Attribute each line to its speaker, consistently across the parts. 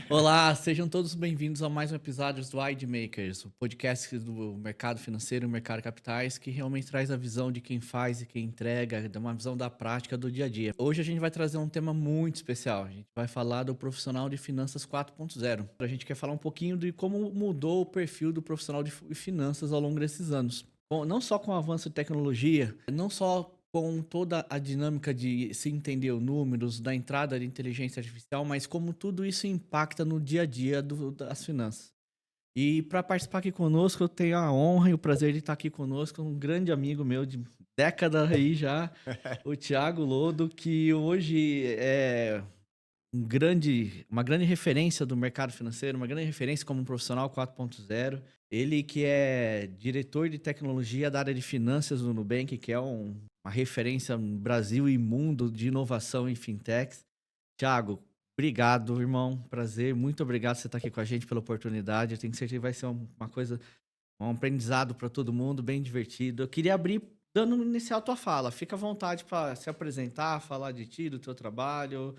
Speaker 1: Olá, sejam todos bem-vindos a mais um episódio do Wide Makers, o podcast do mercado financeiro e mercado capitais que realmente traz a visão de quem faz e quem entrega, dá uma visão da prática do dia a dia. Hoje a gente vai trazer um tema muito especial. A gente vai falar do profissional de finanças 4.0. A gente quer falar um pouquinho de como mudou o perfil do profissional de finanças ao longo desses anos. Bom, não só com o avanço de tecnologia, não só com toda a dinâmica de se entender os números, da entrada de inteligência artificial, mas como tudo isso impacta no dia a dia das finanças. E para participar aqui conosco, eu tenho a honra e o prazer de estar aqui conosco, um grande amigo meu de década aí já, o Thiago Lodo, que hoje é uma grande referência do mercado financeiro, uma grande referência como um profissional 4.0. Ele que é diretor de tecnologia da área de finanças do Nubank, que é uma referência no Brasil e mundo de inovação em fintechs. Thiago, obrigado, irmão. Prazer, muito obrigado por você estar aqui com a gente pela oportunidade. Eu tenho certeza que vai ser uma coisa, um aprendizado para todo mundo, bem divertido. Eu queria abrir dando inicial a tua fala. Fica à vontade para se apresentar, falar de ti, do teu trabalho,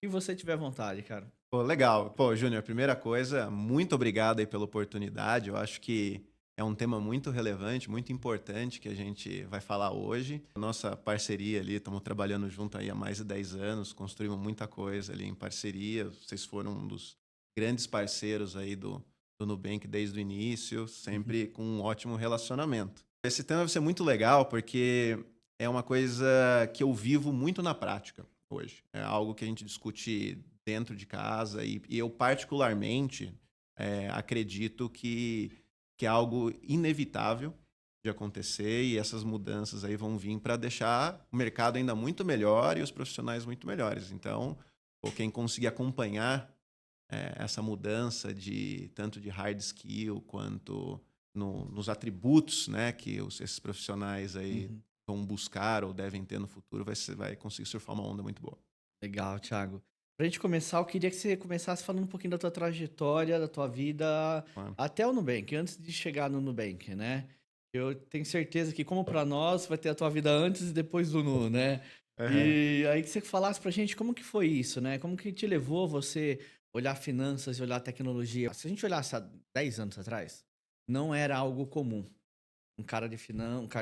Speaker 1: e você tiver vontade, cara.
Speaker 2: Pô, legal. Pô, Júnior, primeira coisa, muito obrigado aí pela oportunidade. Eu acho que é um tema muito relevante, muito importante que a gente vai falar hoje. A nossa parceria ali, estamos trabalhando junto aí há mais de 10 anos, construímos muita coisa ali em parceria. Vocês foram um dos grandes parceiros aí do Nubank desde o início,
Speaker 1: Uhum.
Speaker 2: sempre com um ótimo relacionamento. Esse tema vai ser muito legal porque é uma coisa que eu vivo muito na prática hoje. É algo que a gente discute dentro de casa e eu particularmente acredito que é algo inevitável de acontecer e essas mudanças aí vão vir para deixar o mercado ainda muito melhor e os profissionais muito melhores. Então, pô, quem conseguir acompanhar essa mudança de tanto de hard skill quanto nos atributos, né, que esses profissionais aí
Speaker 1: Uhum.
Speaker 2: vão buscar ou devem ter no futuro, vai conseguir surfar uma onda muito boa.
Speaker 1: Legal, Thiago. Pra gente começar, eu queria que você começasse falando um pouquinho da tua trajetória, da tua vida
Speaker 2: Né?
Speaker 1: até o Nubank, antes de chegar no Nubank, né? Eu tenho certeza que, como para nós, vai ter a tua vida antes e depois do Nu, né?
Speaker 2: Aham.
Speaker 1: E aí que você falasse pra gente como que foi isso, né? Como que te levou você olhar finanças e olhar tecnologia? Se a gente olhasse há 10 anos atrás, não era algo comum. Um cara de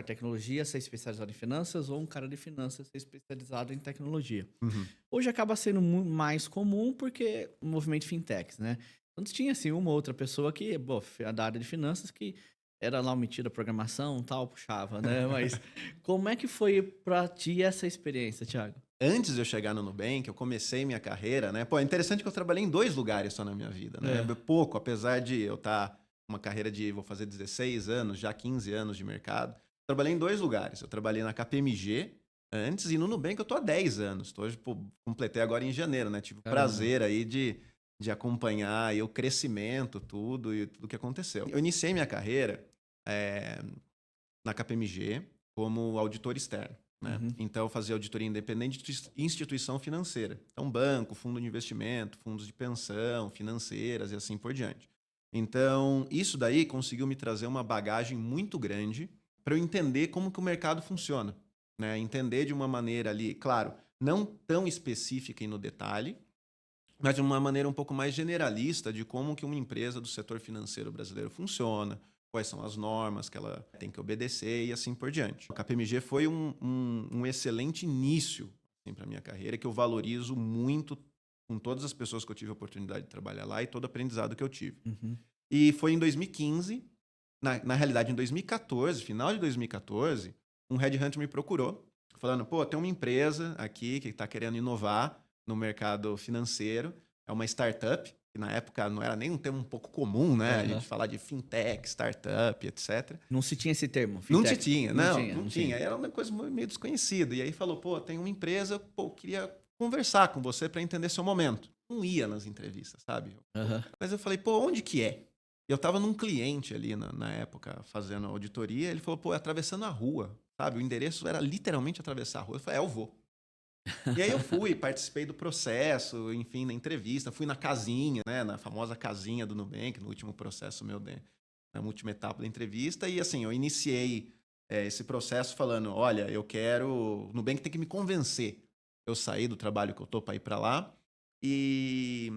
Speaker 1: tecnologia ser especializado em finanças ou um cara de finanças ser especializado em tecnologia.
Speaker 2: Uhum.
Speaker 1: Hoje acaba sendo mais comum porque o movimento fintechs, né? Antes tinha assim uma outra pessoa que, bom, da área de finanças que era lá metida programação, tal, puxava, né? Mas como é que foi pra ti essa experiência, Thiago?
Speaker 2: Antes de eu chegar no Nubank, eu comecei minha carreira, né? Pô, é interessante que eu trabalhei em 2 lugares só na minha vida, né?
Speaker 1: É.
Speaker 2: Pouco, apesar de eu estar uma carreira de vou fazer 16 anos, já 15 anos de mercado. Trabalhei em 2 lugares. Eu trabalhei na KPMG antes e no Nubank eu tô há 10 anos. Tô hoje, pô, completei agora em janeiro, né? Tive o
Speaker 1: Caramba.
Speaker 2: prazer aí de acompanhar aí o crescimento, tudo e tudo que aconteceu. Eu iniciei minha carreira eh, na KPMG como auditor externo. Né?
Speaker 1: Uhum.
Speaker 2: Então, eu fazia auditoria independente de instituição financeira. Então, banco, fundo de investimento, fundos de pensão, financeiras e assim por diante. Então, isso daí conseguiu me trazer uma bagagem muito grande para eu entender como que o mercado funciona. Né? Entender de uma maneira ali, claro, não tão específica e no detalhe, mas de uma maneira um pouco mais generalista de como que uma empresa do setor financeiro brasileiro funciona, quais são as normas que ela tem que obedecer e assim por diante. A KPMG foi um excelente início assim, para a minha carreira, que eu valorizo muito com todas as pessoas que eu tive a oportunidade de trabalhar lá e todo o aprendizado que eu tive.
Speaker 1: Uhum.
Speaker 2: E foi em 2015, na realidade em 2014, final de 2014, um headhunter me procurou, falando, pô, tem uma empresa aqui que está querendo inovar no mercado financeiro, é uma startup, que na época não era nem um termo um pouco comum, né? A
Speaker 1: Aham.
Speaker 2: gente falar de fintech, startup, etc.
Speaker 1: Não se tinha esse termo,
Speaker 2: Não se
Speaker 1: fintech.
Speaker 2: tinha,
Speaker 1: Não
Speaker 2: não,
Speaker 1: tinha,
Speaker 2: não
Speaker 1: não
Speaker 2: tinha.
Speaker 1: tinha.
Speaker 2: Era uma coisa meio desconhecida. E aí falou, pô, tem uma empresa, pô, eu queria conversar com você para entender seu momento. Não ia nas entrevistas, sabe?
Speaker 1: Aham.
Speaker 2: Mas eu falei, pô, onde que é? Eu tava num cliente ali na época fazendo auditoria, ele falou, pô, é atravessando a rua, sabe? O endereço era literalmente atravessar a rua. Eu falei, eu vou. E aí eu fui, participei do processo, enfim, na entrevista, fui na casinha, né, na famosa casinha do Nubank, no último processo meu, na última etapa da entrevista, e assim, eu iniciei esse processo falando, olha, o Nubank tem que me convencer. Eu saí do trabalho que eu tô para ir para lá, e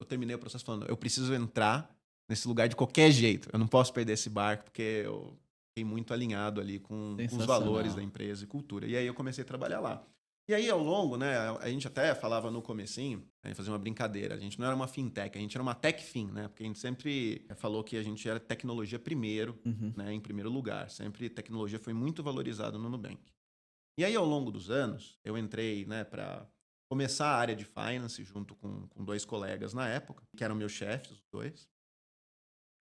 Speaker 2: eu terminei o processo falando, eu preciso entrar nesse lugar de qualquer jeito. Eu não posso perder esse barco, porque eu fiquei muito alinhado ali com os valores da
Speaker 1: Sensacional.
Speaker 2: empresa e cultura. E aí eu comecei a trabalhar lá. E aí, ao longo, né, a gente até falava no comecinho, a gente fazia uma brincadeira, a gente não era uma fintech, a gente era uma techfin, né? Porque a gente sempre falou que a gente era tecnologia primeiro,
Speaker 1: Uhum.
Speaker 2: né, em primeiro lugar. Sempre tecnologia foi muito valorizada no Nubank. E aí, ao longo dos anos, eu entrei, né, para começar a área de finance junto com dois colegas na época, que eram meus chefes, os dois,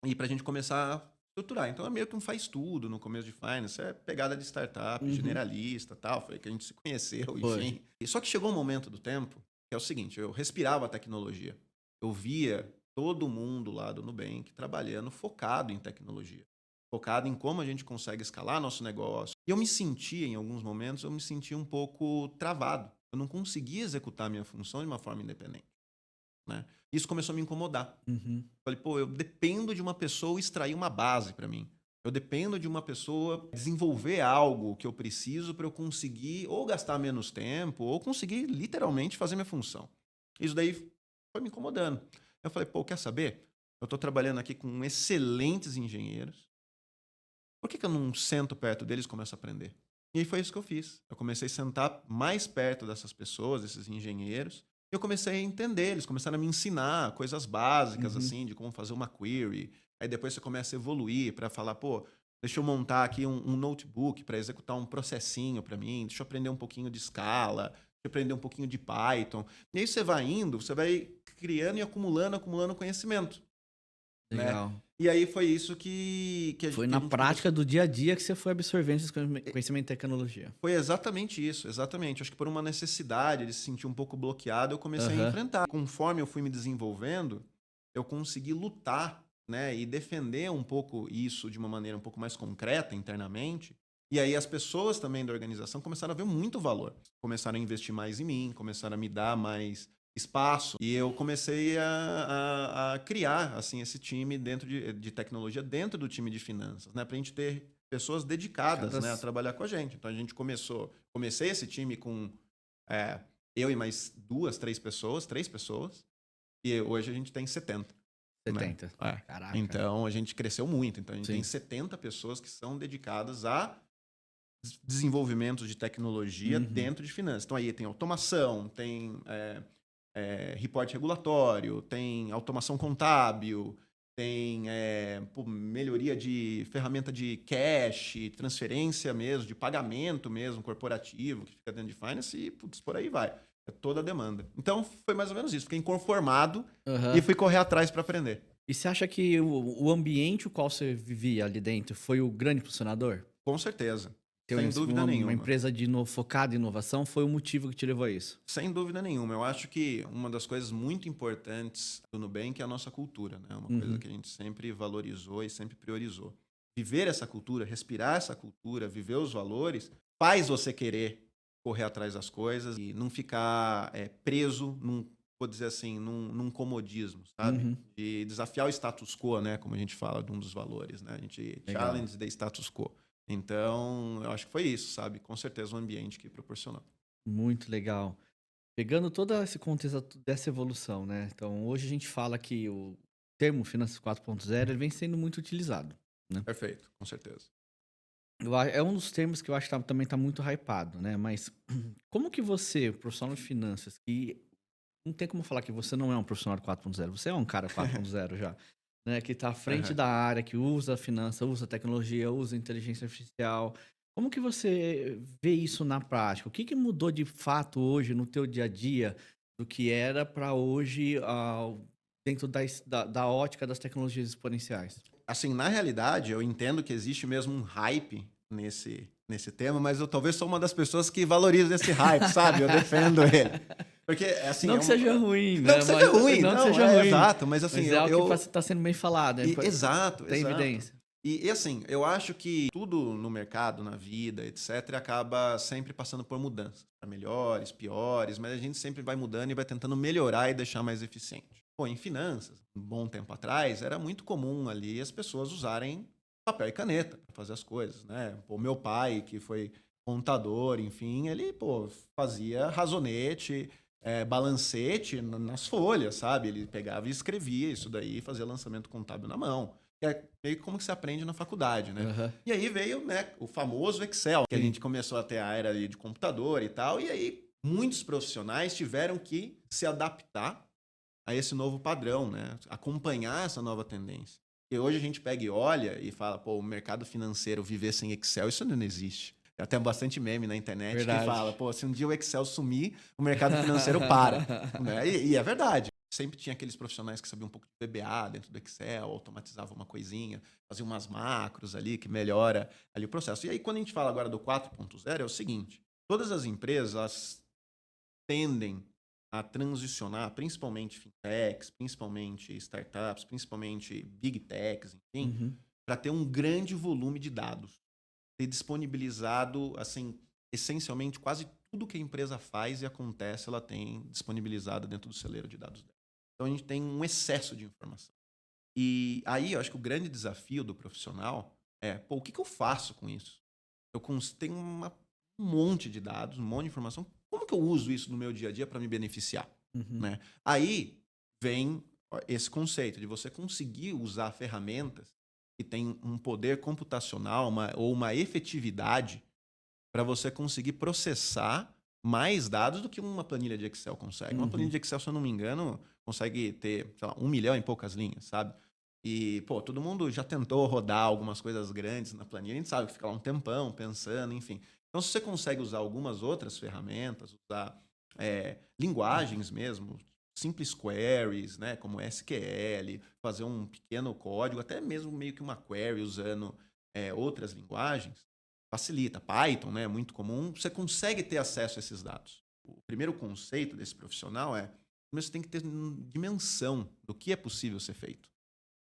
Speaker 2: e para a gente começar a estruturar. Então, é meio que um faz tudo no começo de finance, é pegada de startup,
Speaker 1: Uhum.
Speaker 2: generalista, tal, foi que a gente se conheceu,
Speaker 1: Foi.
Speaker 2: enfim. E só que chegou um momento do tempo que é o seguinte, eu respirava a tecnologia. Eu via todo mundo lá do Nubank trabalhando focado em tecnologia, focado em como a gente consegue escalar nosso negócio. E eu me sentia, em alguns momentos, eu me sentia um pouco travado. Eu não conseguia executar a minha função de uma forma independente, né? Isso começou a me incomodar.
Speaker 1: Uhum.
Speaker 2: Falei, pô, eu dependo de uma pessoa extrair uma base para mim. Eu dependo de uma pessoa desenvolver algo que eu preciso para eu conseguir ou gastar menos tempo ou conseguir literalmente fazer minha função. Isso daí foi me incomodando. Eu falei, pô, quer saber? Eu estou trabalhando aqui com excelentes engenheiros. Por que eu não sento perto deles e começo a aprender? E aí foi isso que eu fiz. Eu comecei a sentar mais perto dessas pessoas, desses engenheiros, e eu comecei a entender. Eles começaram a me ensinar coisas básicas,
Speaker 1: Uhum.
Speaker 2: assim, de como fazer uma query. Aí depois você começa a evoluir para falar, pô, deixa eu montar aqui um notebook para executar um processinho para mim, deixa eu aprender um pouquinho de Scala, deixa eu aprender um pouquinho de Python. E aí você vai indo, você vai criando e acumulando conhecimento, né?
Speaker 1: Legal.
Speaker 2: E aí foi isso que
Speaker 1: Foi
Speaker 2: a
Speaker 1: na
Speaker 2: gente
Speaker 1: prática
Speaker 2: começou.
Speaker 1: do dia a dia que você foi absorvendo esse conhecimento de tecnologia.
Speaker 2: Foi exatamente isso, exatamente. Acho que por uma necessidade de se sentir um pouco bloqueado, eu comecei a
Speaker 1: Aham.
Speaker 2: enfrentar. Conforme eu fui me desenvolvendo, eu consegui lutar, né, e defender um pouco isso de uma maneira um pouco mais concreta internamente. E aí as pessoas também da organização começaram a ver muito valor. Começaram a investir mais em mim, começaram a me dar mais espaço. E eu comecei a criar assim esse time dentro de tecnologia, dentro do time de finanças, né, para a gente ter pessoas dedicadas,
Speaker 1: Cada...
Speaker 2: né, a trabalhar com a gente. Então a gente comecei esse time com é, eu e mais três pessoas, e hoje a gente tem 70, né?
Speaker 1: 70.
Speaker 2: É.
Speaker 1: Caraca.
Speaker 2: Então a gente cresceu muito. Então a gente tem
Speaker 1: Sim.
Speaker 2: 70 pessoas que são dedicadas a desenvolvimento de tecnologia
Speaker 1: Uhum.
Speaker 2: dentro de finanças. Então aí tem automação, tem reporte regulatório, tem automação contábil, tem melhoria de ferramenta de cash, transferência mesmo, de pagamento mesmo, corporativo, que fica dentro de finance e putz, por aí vai. É toda a demanda. Então foi mais ou menos isso. Fiquei inconformado e
Speaker 1: Aham.
Speaker 2: fui correr atrás para aprender.
Speaker 1: E você acha que o ambiente o qual você vivia ali dentro foi o grande funcionador?
Speaker 2: Com certeza.
Speaker 1: Ter
Speaker 2: Sem dúvida
Speaker 1: uma
Speaker 2: nenhuma.
Speaker 1: empresa focada em inovação foi o motivo que te levou a isso?
Speaker 2: Sem dúvida nenhuma. Eu acho que uma das coisas muito importantes do Nubank é a nossa cultura, né? Uma coisa
Speaker 1: Uhum.
Speaker 2: que a gente sempre valorizou e sempre priorizou. Viver essa cultura, respirar essa cultura, viver os valores, faz você querer correr atrás das coisas e não ficar preso vou dizer assim, num comodismo, sabe?
Speaker 1: Uhum.
Speaker 2: De desafiar o status quo, né? Como a gente fala de um dos valores, né? A gente
Speaker 1: Legal.
Speaker 2: challenge the status quo. Então, eu acho que foi isso, sabe? Com certeza o ambiente que proporcionou.
Speaker 1: Muito legal. Pegando todo esse contexto dessa evolução, né? Então, hoje a gente fala que o termo Finanças 4.0 ele vem sendo muito utilizado, né?
Speaker 2: Perfeito, com certeza.
Speaker 1: É um dos termos que eu acho que também está muito hypado, né? Mas como que você, profissional de finanças, que não tem como falar que você não é um profissional de 4.0, você é um cara 4.0 já, né? Que está à frente
Speaker 2: Aham.
Speaker 1: da área, que usa a finança, usa a tecnologia, usa a inteligência artificial. Como que você vê isso na prática? O que mudou de fato hoje no teu dia a dia do que era para hoje dentro da ótica das tecnologias exponenciais?
Speaker 2: Assim, na realidade, eu entendo que existe mesmo um hype nesse tema, mas eu talvez sou uma das pessoas que valoriza esse hype, sabe? Eu defendo ele. Porque, assim,
Speaker 1: Não que seja ruim,
Speaker 2: não
Speaker 1: né?
Speaker 2: que seja
Speaker 1: Mas
Speaker 2: ruim,
Speaker 1: não que
Speaker 2: não,
Speaker 1: seja
Speaker 2: é
Speaker 1: ruim,
Speaker 2: exato, mas assim,
Speaker 1: mas é algo que está sendo bem falado, né?
Speaker 2: Exato,
Speaker 1: Tem
Speaker 2: exato.
Speaker 1: evidência.
Speaker 2: E assim, eu acho que tudo no mercado, na vida, etc., acaba sempre passando por mudanças, para melhores, piores, mas a gente sempre vai mudando e vai tentando melhorar e deixar mais eficiente. Pô, em finanças, um bom tempo atrás, era muito comum ali as pessoas usarem papel e caneta para fazer as coisas, né? Pô, meu pai, que foi contador, enfim, ele, pô, fazia razonete balancete nas folhas, sabe? Ele pegava e escrevia isso daí, fazia lançamento contábil na mão. Que é meio que como que se aprende na faculdade, né?
Speaker 1: Aham.
Speaker 2: E aí veio, né, o famoso Excel, que a
Speaker 1: Sim.
Speaker 2: gente começou a ter a era ali de computador e tal, e aí muitos profissionais tiveram que se adaptar a esse novo padrão, né? Acompanhar essa nova tendência. E hoje a gente pega e olha e fala, pô, o mercado financeiro viver sem Excel, isso não existe. Tem até bastante meme na internet que
Speaker 1: Verdade.
Speaker 2: fala, pô, se um dia o Excel sumir, o mercado financeiro para. Né? E é verdade. Sempre tinha aqueles profissionais que sabiam um pouco de VBA dentro do Excel, automatizavam uma coisinha, faziam umas macros ali que melhora ali o processo. E aí, quando a gente fala agora do 4.0, é o seguinte, todas as empresas, elas tendem a transicionar, principalmente fintechs, principalmente startups, principalmente big techs, enfim,
Speaker 1: Uhum.
Speaker 2: para ter um grande volume de dados. Ter disponibilizado, assim, essencialmente quase tudo que a empresa faz e acontece, ela tem disponibilizado dentro do celeiro de dados dela. Então a gente tem um excesso de informação. E aí eu acho que o grande desafio do profissional é, pô, o que eu faço com isso? Tenho um monte de dados, um monte de informação. Como que eu uso isso no meu dia a dia para me beneficiar?
Speaker 1: Uhum.
Speaker 2: Né? Aí vem esse conceito de você conseguir usar ferramentas que têm um poder computacional ou uma efetividade para você conseguir processar mais dados do que uma planilha de Excel consegue. Uma planilha
Speaker 1: Uhum.
Speaker 2: de Excel, se eu não me engano, consegue ter, sei lá, 1 milhão em poucas linhas, sabe? E, pô, todo mundo já tentou rodar algumas coisas grandes na planilha, a gente sabe que fica lá um tempão pensando, enfim. Então, se você consegue usar algumas outras ferramentas, usar linguagens mesmo, simples queries, né, como SQL, fazer um pequeno código, até mesmo meio que uma query usando outras linguagens, facilita. Python, né, é muito comum, você consegue ter acesso a esses dados. O primeiro conceito desse profissional é que você tem que ter dimensão do que é possível ser feito.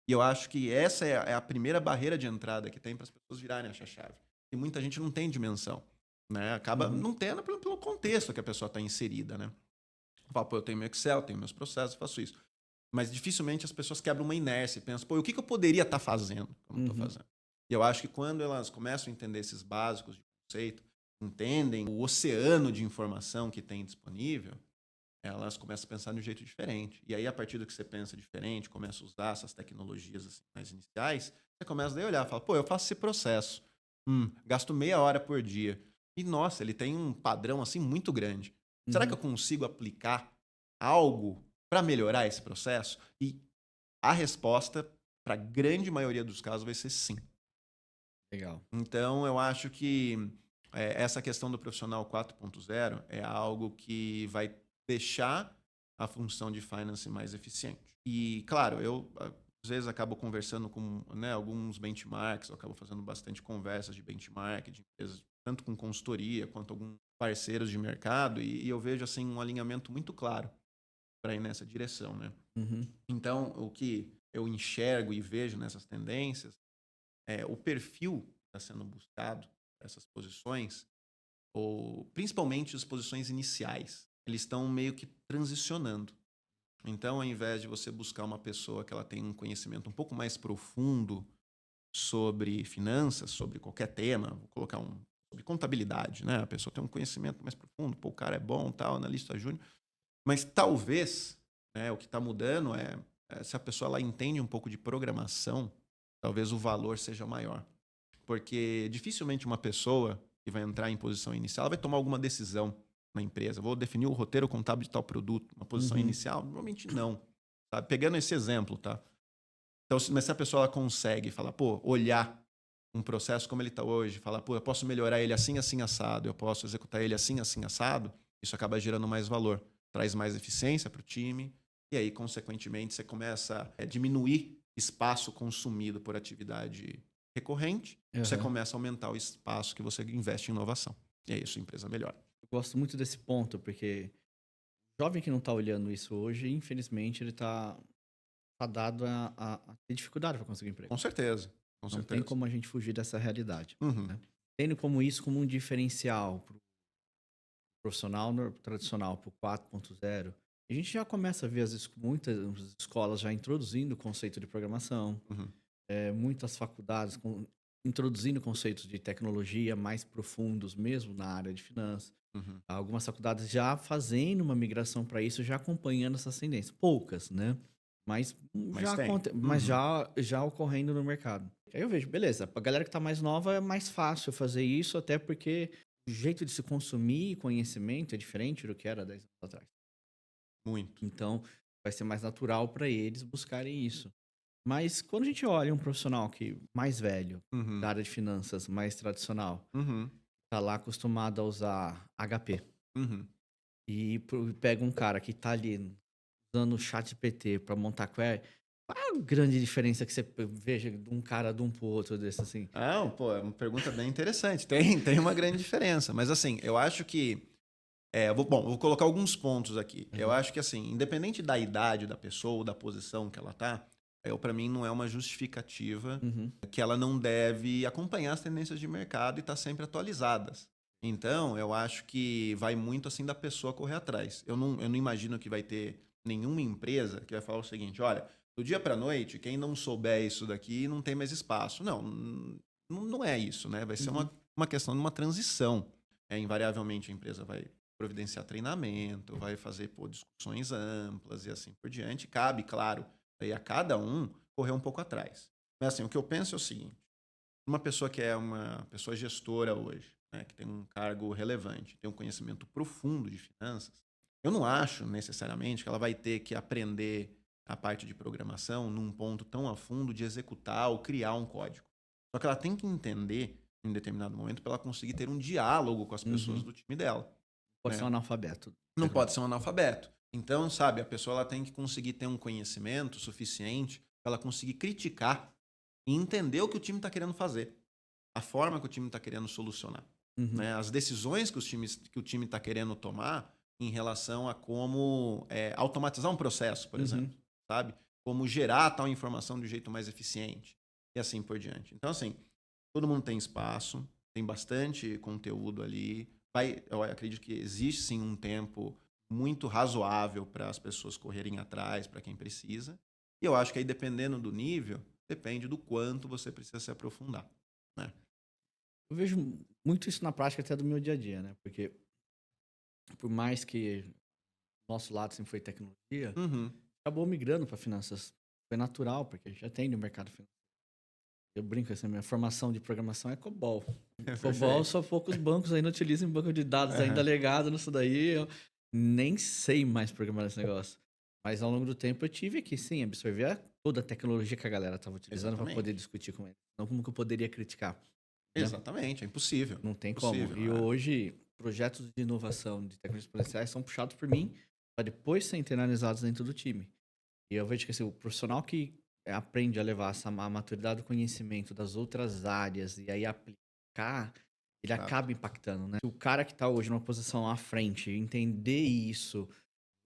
Speaker 2: E eu acho que essa é a primeira barreira de entrada que tem para as pessoas virarem essa chave. E muita gente não tem dimensão. Né? Acaba
Speaker 1: Uhum.
Speaker 2: não tendo pelo contexto que a pessoa está inserida. Né? Fala, pô, eu tenho meu Excel, tenho meus processos, faço isso. Mas dificilmente as pessoas quebram uma inércia e pensam, pô, o que eu poderia estar fazendo que eu não estou
Speaker 1: Uhum.
Speaker 2: fazendo? E eu acho que quando elas começam a entender esses básicos de conceito, entendem o oceano de informação que tem disponível, elas começam a pensar de um jeito diferente. E aí, a partir do que você pensa diferente, começa a usar essas tecnologias assim, mais iniciais, você começa daí a olhar e fala, pô, eu faço esse processo, gasto meia hora por dia. E, nossa, ele tem um padrão assim muito grande. Será que
Speaker 1: Uhum.
Speaker 2: eu consigo aplicar algo para melhorar esse processo? E a resposta, para a grande maioria dos casos, vai ser sim.
Speaker 1: Legal.
Speaker 2: Então, eu acho que essa questão do profissional 4.0 é algo que vai deixar a função de finance mais eficiente. E, claro, eu às vezes acabo conversando com alguns benchmarks, eu acabo fazendo bastante conversas de benchmark, de empresas, tanto com consultoria quanto alguns parceiros de mercado, e eu vejo assim um alinhamento muito claro para ir nessa direção. Né?
Speaker 1: Uhum.
Speaker 2: Então, o que eu enxergo e vejo nessas tendências o perfil que está sendo buscado para essas posições, ou principalmente as posições iniciais, eles estão meio que transicionando. Então, ao invés de você buscar uma pessoa que ela tem um conhecimento um pouco mais profundo sobre finanças, sobre qualquer tema, vou colocar sobre contabilidade, né? A pessoa tem um conhecimento mais profundo, pô, o cara é bom, tal, analista júnior, mas talvez, né, o que está mudando se a pessoa ela entende um pouco de programação, talvez o valor seja maior. Porque dificilmente uma pessoa que vai entrar em posição inicial ela vai tomar alguma decisão na empresa. Vou definir o roteiro contábil de tal produto. Uma posição
Speaker 1: Uhum.
Speaker 2: inicial? Normalmente não. Sabe? Pegando esse exemplo, tá? Então, mas se a pessoa ela consegue falar, pô, olhar um processo como ele está hoje, falar, pô, eu posso melhorar ele assim, assim, assado, eu posso executar ele assim, assim, assado, isso acaba gerando mais valor, traz mais eficiência para o time, e aí, consequentemente, você começa a diminuir espaço consumido por atividade recorrente, você
Speaker 1: Aham.
Speaker 2: começa a aumentar o espaço que você investe em inovação. E aí, sua empresa melhora.
Speaker 1: Eu gosto muito desse ponto, porque o jovem que não tá olhando isso hoje, infelizmente, ele tá dado a ter dificuldade para conseguir emprego.
Speaker 2: Com certeza, com
Speaker 1: Não tem
Speaker 2: certeza.
Speaker 1: como a gente fugir dessa realidade,
Speaker 2: Uhum,
Speaker 1: né? Tendo como isso como um diferencial para o profissional tradicional, para o 4.0, a gente já começa a ver muitas escolas já introduzindo o conceito de programação,
Speaker 2: uhum,
Speaker 1: muitas faculdades introduzindo conceitos de tecnologia mais profundos mesmo na área de finanças.
Speaker 2: Uhum.
Speaker 1: Algumas faculdades já fazendo uma migração para isso, já acompanhando essas tendências. Poucas, né? Mas
Speaker 2: Mas tem.
Speaker 1: mas
Speaker 2: Uhum.
Speaker 1: já ocorrendo no mercado. Aí eu vejo, beleza, pra galera que tá mais nova é mais fácil fazer isso, até porque o jeito de se consumir conhecimento é diferente do que era 10 anos atrás.
Speaker 2: Muito.
Speaker 1: Então, vai ser mais natural para eles buscarem isso. Mas quando a gente olha um profissional que mais velho, da
Speaker 2: Uhum.
Speaker 1: área de finanças, mais tradicional,
Speaker 2: Uhum.
Speaker 1: tá lá acostumado a usar HP,
Speaker 2: Uhum.
Speaker 1: e pega um cara que tá ali usando o chat GPT para montar query, qual é a grande diferença que você veja de um cara de um pro outro desse assim?
Speaker 2: Ah, pô, é uma pergunta bem interessante. Tem uma grande diferença. Mas assim, eu acho que. Vou colocar alguns pontos aqui. Eu
Speaker 1: Aham.
Speaker 2: acho que assim, independente da idade da pessoa ou da posição que ela tá, para mim não é uma justificativa
Speaker 1: Uhum.
Speaker 2: que ela não deve acompanhar as tendências de mercado e estar sempre atualizadas. Então, eu acho que vai muito assim da pessoa correr atrás. Eu não imagino que vai ter nenhuma empresa que vai falar o seguinte: olha, do dia para noite, quem não souber isso daqui não tem mais espaço. Não, não é isso, né? Vai ser
Speaker 1: Uhum.
Speaker 2: uma questão de uma transição. Invariavelmente a empresa vai providenciar treinamento, vai fazer discussões amplas e assim por diante. Cabe, claro, aí a cada um correr um pouco atrás. Mas assim, o que eu penso é o seguinte: uma pessoa que é uma pessoa gestora hoje, né, que tem um cargo relevante, tem um conhecimento profundo de finanças, eu não acho necessariamente que ela vai ter que aprender a parte de programação num ponto tão a fundo de executar ou criar um código. Só que ela tem que entender em determinado momento para ela conseguir ter um diálogo com as pessoas
Speaker 1: Uhum.
Speaker 2: do time dela,
Speaker 1: Pode ser um
Speaker 2: né?
Speaker 1: analfabeto.
Speaker 2: Não pode ser um analfabeto. Então, sabe, a pessoa ela tem que conseguir ter um conhecimento suficiente para ela conseguir criticar e entender o que o time está querendo fazer, a forma que o time está querendo solucionar,
Speaker 1: Uhum.
Speaker 2: né? As decisões que o time está querendo tomar em relação a como automatizar um processo, por exemplo,
Speaker 1: Uhum.
Speaker 2: sabe? Como gerar tal informação de um jeito mais eficiente e assim por diante. Então, assim, todo mundo tem espaço, tem bastante conteúdo ali. Eu acredito que existe sim um tempo muito razoável para as pessoas correrem atrás, para quem precisa. E eu acho que aí, dependendo do nível, depende do quanto você precisa se aprofundar, né?
Speaker 1: Eu vejo muito isso na prática até do meu dia a dia, né? Porque por mais que nosso lado sempre foi tecnologia,
Speaker 2: Uhum.
Speaker 1: acabou migrando para finanças. Foi natural, porque a gente já tem no mercado financeiro. Eu brinco assim, minha formação de programação é COBOL. COBOL,
Speaker 2: Perfeito.
Speaker 1: só poucos bancos ainda utilizam banco de dados ainda
Speaker 2: Aham.
Speaker 1: legado nisso daí. Eu nem sei mais programar esse negócio. Mas ao longo do tempo eu tive que, sim, absorver toda a tecnologia que a galera estava utilizando para poder
Speaker 2: Exatamente.
Speaker 1: discutir com eles. Não como que eu poderia criticar, né?
Speaker 2: Exatamente. É impossível.
Speaker 1: Não tem como.
Speaker 2: Impossível.
Speaker 1: E hoje, projetos de inovação de tecnologias exponenciais são puxados por mim para depois serem internalizados dentro do time. E eu vejo que assim, o profissional que aprende a levar a maturidade do conhecimento das outras áreas e aí aplicar, ele
Speaker 2: Exato.
Speaker 1: acaba impactando, né? O cara que está hoje numa posição à frente, entender isso,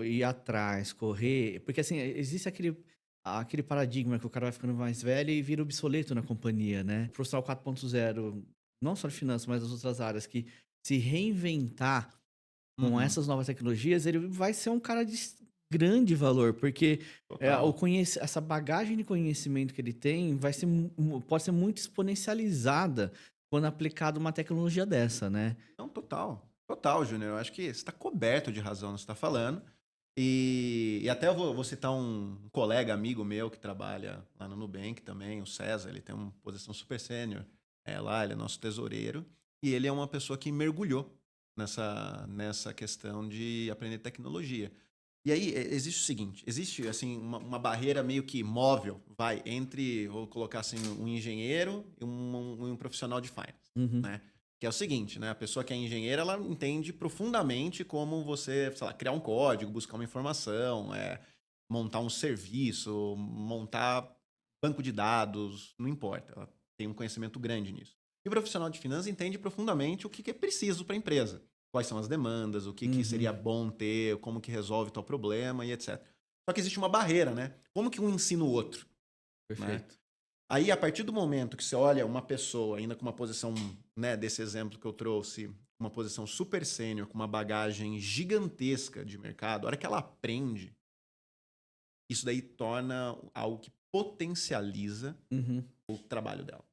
Speaker 1: ir atrás, correr. Porque assim, existe aquele paradigma que o cara vai ficando mais velho e vira obsoleto na companhia, né? O profissional 4.0, não só de finanças, mas das outras áreas, que se reinventar com
Speaker 2: Uhum.
Speaker 1: essas novas tecnologias, ele vai ser um cara de grande valor, porque
Speaker 2: Total.
Speaker 1: essa bagagem de conhecimento que ele tem vai ser, pode ser muito exponencializada quando aplicado uma tecnologia dessa, né?
Speaker 2: Não, total. Total, Júnior. Eu acho que você está coberto de razão no que você está falando. E até eu vou citar um colega, amigo meu, que trabalha lá no Nubank também, o César. Ele tem uma posição super sênior lá, ele é nosso tesoureiro. E ele é uma pessoa que mergulhou nessa questão de aprender tecnologia. E aí existe o seguinte, existe assim uma barreira meio que móvel, vai, entre, vou colocar assim, um engenheiro e um profissional de finance,
Speaker 1: Uhum,
Speaker 2: né? Que é o seguinte, né? A pessoa que é engenheira, ela entende profundamente como você, sei lá, criar um código, buscar uma informação, montar um serviço, montar banco de dados, não importa. Ela tem um conhecimento grande nisso. E o profissional de finanças entende profundamente o que é preciso para a empresa. Quais são as demandas, o que
Speaker 1: uhum,
Speaker 2: seria bom ter, como que resolve tal problema e etc. Só que existe uma barreira, né? Como que um ensina o outro, né?
Speaker 1: perfeito.
Speaker 2: Aí, a partir do momento que você olha uma pessoa, ainda com uma posição, né, desse exemplo que eu trouxe, uma posição super sênior, com uma bagagem gigantesca de mercado, a hora que ela aprende, isso daí torna algo que potencializa
Speaker 1: Uhum.
Speaker 2: o trabalho dela.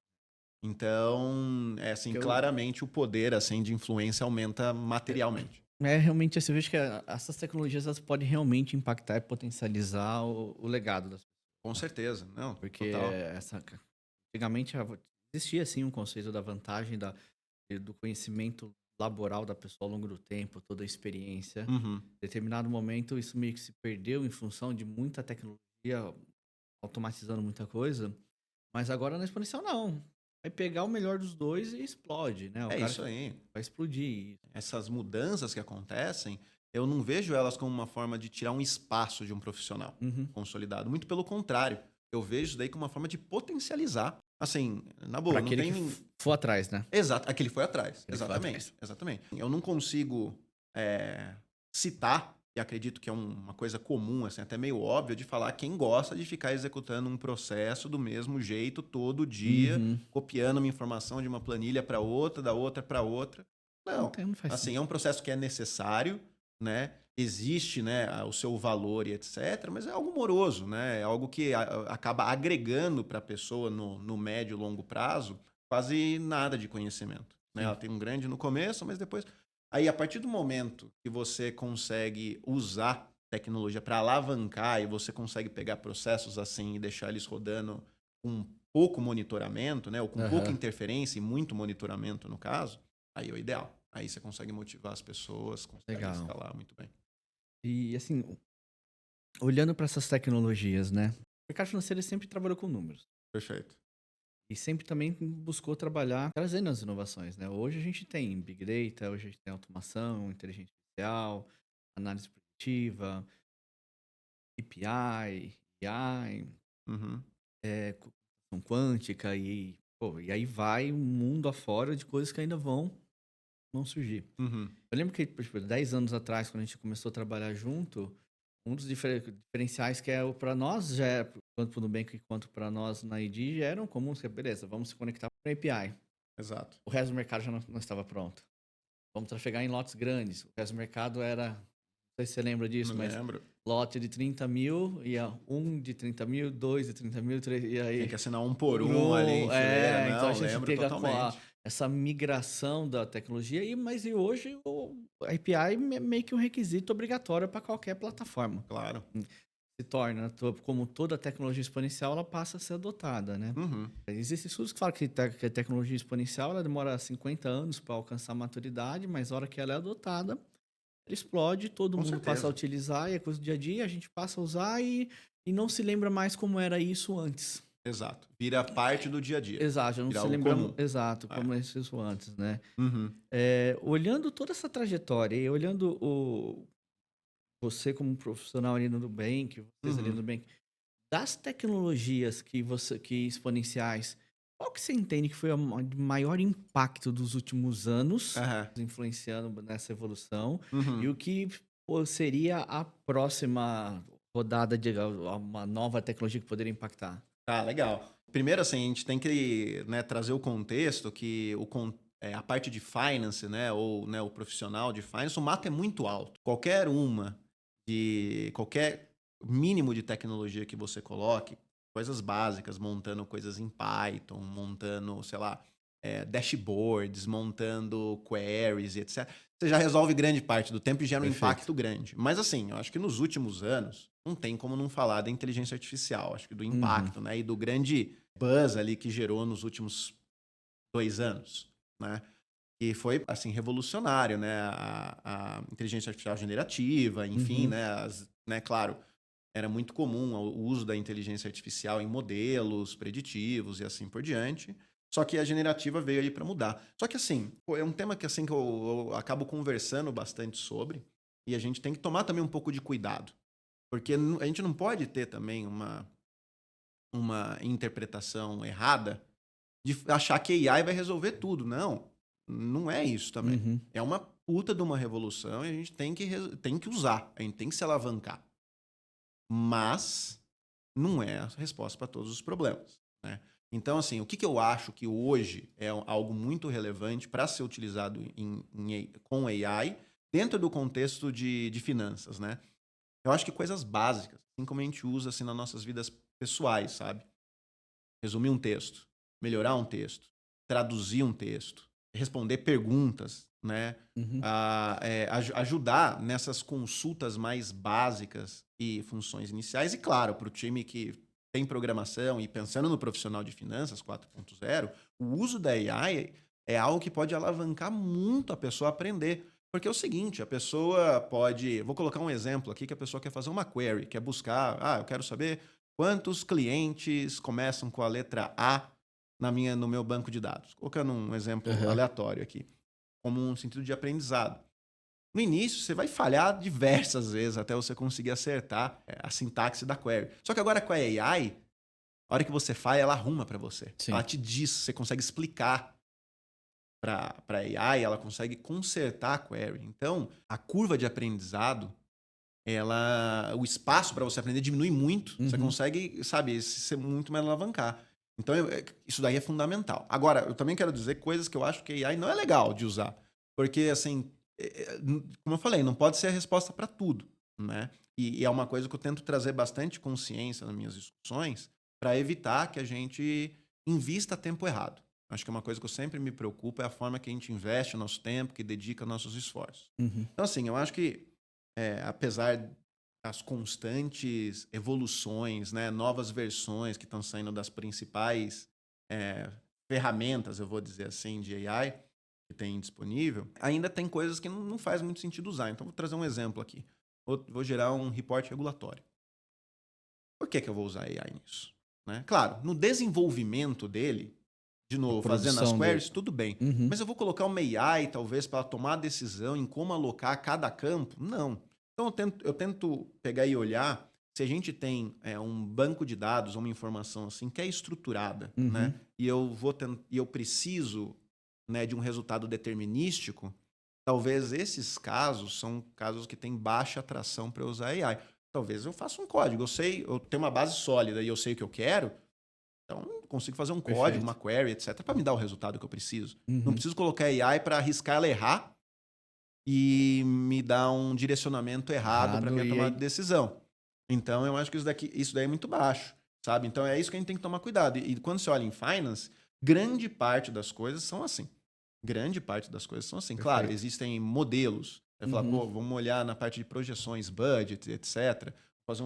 Speaker 2: Então, é assim,
Speaker 1: Que eu,
Speaker 2: claramente o poder assim de influência aumenta materialmente.
Speaker 1: realmente, assim, eu vejo que essas tecnologias elas podem realmente impactar e potencializar o legado das pessoas.
Speaker 2: Com certeza, não,
Speaker 1: Porque
Speaker 2: total.
Speaker 1: antigamente existia, assim, um conceito da vantagem do conhecimento laboral da pessoa ao longo do tempo, toda a experiência.
Speaker 2: Uhum.
Speaker 1: Em determinado momento, isso meio que se perdeu em função de muita tecnologia automatizando muita coisa. Mas agora na exponencial, não. Vai pegar o melhor dos dois e explode, né? O
Speaker 2: É
Speaker 1: cara
Speaker 2: isso
Speaker 1: que
Speaker 2: aí.
Speaker 1: vai explodir.
Speaker 2: Essas mudanças que acontecem, eu não vejo elas como uma forma de tirar um espaço de um profissional
Speaker 1: Uhum.
Speaker 2: consolidado. Muito pelo contrário. Eu vejo isso daí como uma forma de potencializar. Assim, na
Speaker 1: Para
Speaker 2: boa, não
Speaker 1: aquele que
Speaker 2: tem.
Speaker 1: for atrás, né?
Speaker 2: Exato, aquele foi atrás.
Speaker 1: Ele foi
Speaker 2: Exatamente,
Speaker 1: atrás.
Speaker 2: exatamente. Eu não consigo citar, e acredito que é uma coisa comum, assim, até meio óbvia, de falar quem gosta de ficar executando um processo do mesmo jeito todo dia,
Speaker 1: Uhum.
Speaker 2: copiando uma informação de uma planilha para outra, da outra para outra.
Speaker 1: Não
Speaker 2: Não.
Speaker 1: tem, não faz
Speaker 2: Assim, é
Speaker 1: sentido.
Speaker 2: um processo que é necessário, né? Existe, né, o seu valor e etc., mas é algo moroso, né? É algo que acaba agregando para a pessoa no médio e longo prazo quase nada de conhecimento, né? Ela
Speaker 1: Sim.
Speaker 2: tem um grande no começo, mas depois. Aí, a partir do momento que você consegue usar tecnologia para alavancar e você consegue pegar processos assim e deixar eles rodando com pouco monitoramento, né? Ou com pouca
Speaker 1: Aham.
Speaker 2: interferência e muito monitoramento, no caso, aí é o ideal. Aí você consegue motivar as pessoas, consegue
Speaker 1: Legal.
Speaker 2: escalar muito bem.
Speaker 1: E assim, olhando para essas tecnologias, né? O mercado financeiro ele sempre trabalhou com números.
Speaker 2: Perfeito.
Speaker 1: E sempre também buscou trabalhar trazendo as inovações, né? Hoje a gente tem Big Data, hoje a gente tem automação, inteligência artificial, análise preditiva, API, AI,
Speaker 2: Uhum.
Speaker 1: computação quântica e aí vai um mundo afora de coisas que ainda vão surgir.
Speaker 2: Uhum.
Speaker 1: Eu lembro que, tipo, 10 anos atrás, quando a gente começou a trabalhar junto, um dos diferenciais que é para nós, já é, tanto para o Nubank quanto para nós na ID, já eram comuns, que é, beleza, vamos se conectar para a API.
Speaker 2: Exato.
Speaker 1: O resto do mercado já não estava pronto. Vamos trafegar em lotes grandes. O resto do mercado era, não sei se você lembra
Speaker 2: Me
Speaker 1: disso, mas
Speaker 2: lembro.
Speaker 1: lote de 30 mil, ia um de 30 mil, dois de 30 mil, três, e
Speaker 2: Tinha que
Speaker 1: aí
Speaker 2: assinar um por um ali em fileira.
Speaker 1: então a
Speaker 2: Não,
Speaker 1: gente
Speaker 2: lembro
Speaker 1: teve
Speaker 2: totalmente.
Speaker 1: essa migração da tecnologia, mas e hoje o API é meio que um requisito obrigatório para qualquer plataforma.
Speaker 2: Claro.
Speaker 1: Se torna, como toda tecnologia exponencial, ela passa a ser adotada, né?
Speaker 2: Uhum.
Speaker 1: Existem estudos que falam que a tecnologia exponencial ela demora 50 anos para alcançar a maturidade, mas na hora que ela é adotada, ela explode, todo
Speaker 2: Com
Speaker 1: mundo passa a
Speaker 2: certeza.
Speaker 1: utilizar, e é coisa do dia a dia, a gente passa a usar e não se lembra mais como era isso antes.
Speaker 2: Exato. Vira parte do dia a dia.
Speaker 1: Exato, não
Speaker 2: Vira
Speaker 1: se
Speaker 2: algo
Speaker 1: lembramos
Speaker 2: comum.
Speaker 1: exato
Speaker 2: É.
Speaker 1: como era isso antes, né?
Speaker 2: Uhum.
Speaker 1: Olhando toda essa trajetória e olhando você como profissional ali no Nubank, vocês ali no
Speaker 2: Uhum.
Speaker 1: Nubank, das tecnologias que exponenciais, qual que você entende que foi o maior impacto dos últimos anos,
Speaker 2: Aham.
Speaker 1: influenciando nessa evolução, e
Speaker 2: Uhum.
Speaker 1: o que pô, seria a próxima rodada de uma nova tecnologia que poderia impactar?
Speaker 2: Tá, legal. Primeiro, assim, a gente tem que, né, trazer o contexto que a parte de finance, né, ou né, o profissional de finance, o mato é muito alto. Qualquer mínimo de tecnologia que você coloque, coisas básicas, montando coisas em Python, montando, sei lá, dashboards, montando queries e etc. Você já resolve grande parte do tempo e gera um
Speaker 1: Perfeito.
Speaker 2: impacto grande. Mas assim, eu acho que nos últimos anos, não tem como não falar da inteligência artificial, acho que do
Speaker 1: Uhum.
Speaker 2: impacto, né? E do grande buzz ali que gerou nos últimos 2 anos, né? E foi, assim, revolucionário, né? A inteligência artificial generativa, enfim,
Speaker 1: Uhum.
Speaker 2: né? Né? Claro, era muito comum o uso da inteligência artificial em modelos preditivos e assim por diante. Só que a generativa veio aí para mudar. Só que assim, pô, é um tema que assim que eu acabo conversando bastante sobre e a gente tem que tomar também um pouco de cuidado, porque a gente não pode ter também uma interpretação errada de achar que AI vai resolver tudo. Não, não é isso também.
Speaker 1: Uhum.
Speaker 2: É uma puta de uma revolução e a gente tem que usar, a gente tem que se alavancar. Mas não é a resposta para todos os problemas, né? Então, assim, o que eu acho que hoje é algo muito relevante para ser utilizado com AI dentro do contexto de finanças, né? Eu acho que coisas básicas, assim como a gente usa assim, nas nossas vidas pessoais, sabe? Resumir um texto, melhorar um texto, traduzir um texto, responder perguntas, né?
Speaker 1: Uhum.
Speaker 2: Ajudar nessas consultas mais básicas e funções iniciais. E claro, para o time que tem programação e pensando no profissional de finanças 4.0, o uso da AI é algo que pode alavancar muito a pessoa a aprender. Porque é o seguinte, a pessoa pode... Vou colocar um exemplo aqui que a pessoa quer fazer uma query, quer buscar... eu quero saber quantos clientes começam com a letra A no meu banco de dados. Colocando um exemplo
Speaker 1: Aham.
Speaker 2: aleatório aqui, como um sentido de aprendizado. No início, você vai falhar diversas vezes até você conseguir acertar a sintaxe da query. Só que agora com a AI, a hora que você falha, ela arruma para você.
Speaker 1: Sim.
Speaker 2: Ela te diz, você consegue explicar para a AI, ela consegue consertar a query. Então, a curva de aprendizado, o espaço para você aprender diminui muito. Você
Speaker 1: Uhum.
Speaker 2: consegue, sabe, ser muito mais alavancar. Então, isso daí é fundamental. Agora, eu também quero dizer coisas que eu acho que a AI não é legal de usar. Porque, assim, como eu falei, não pode ser a resposta para tudo, né? E é uma coisa que eu tento trazer bastante consciência nas minhas discussões para evitar que a gente invista tempo errado. Acho que é uma coisa que eu sempre me preocupo, é a forma que a gente investe o nosso tempo, que dedica nossos esforços.
Speaker 1: Uhum.
Speaker 2: Então, assim, eu acho que, apesar das constantes evoluções, né, novas versões que estão saindo das principais ferramentas, eu vou dizer assim, de AI, que tem disponível, ainda tem coisas que não faz muito sentido usar. Então, vou trazer um exemplo aqui. Vou gerar um reporte regulatório. Por que eu vou usar AI nisso? Né? Claro, no desenvolvimento dele, de
Speaker 1: A
Speaker 2: novo, fazendo as
Speaker 1: produção dele.
Speaker 2: queries, tudo bem.
Speaker 1: Uhum.
Speaker 2: Mas eu vou colocar uma AI, talvez, para tomar a decisão em como alocar cada campo? Não. Então, eu tento pegar e olhar se a gente tem um banco de dados, uma informação assim, que é estruturada,
Speaker 1: Uhum.
Speaker 2: né? E eu preciso, né, de um resultado determinístico, talvez esses casos são casos que têm baixa atração para usar AI. Talvez eu faça um código. Eu tenho uma base sólida e eu sei o que eu quero, então eu consigo fazer um código, uma
Speaker 1: Perfeito.
Speaker 2: query, etc, para me dar o resultado que eu preciso. Não
Speaker 1: Uhum.
Speaker 2: preciso colocar AI para arriscar ela errar e me dar um direcionamento errado para
Speaker 1: Errado
Speaker 2: minha
Speaker 1: e
Speaker 2: tomada
Speaker 1: aí...
Speaker 2: de decisão. Então eu acho que isso daí é muito baixo, sabe? Então é isso que a gente tem que tomar cuidado. E quando você olha em finance, grande parte das coisas são assim. Grande parte das coisas são assim. Claro,
Speaker 1: Perfeito.
Speaker 2: existem modelos. Você fala,
Speaker 1: Uhum.
Speaker 2: pô, vamos olhar na parte de projeções, budget, etc. Fazer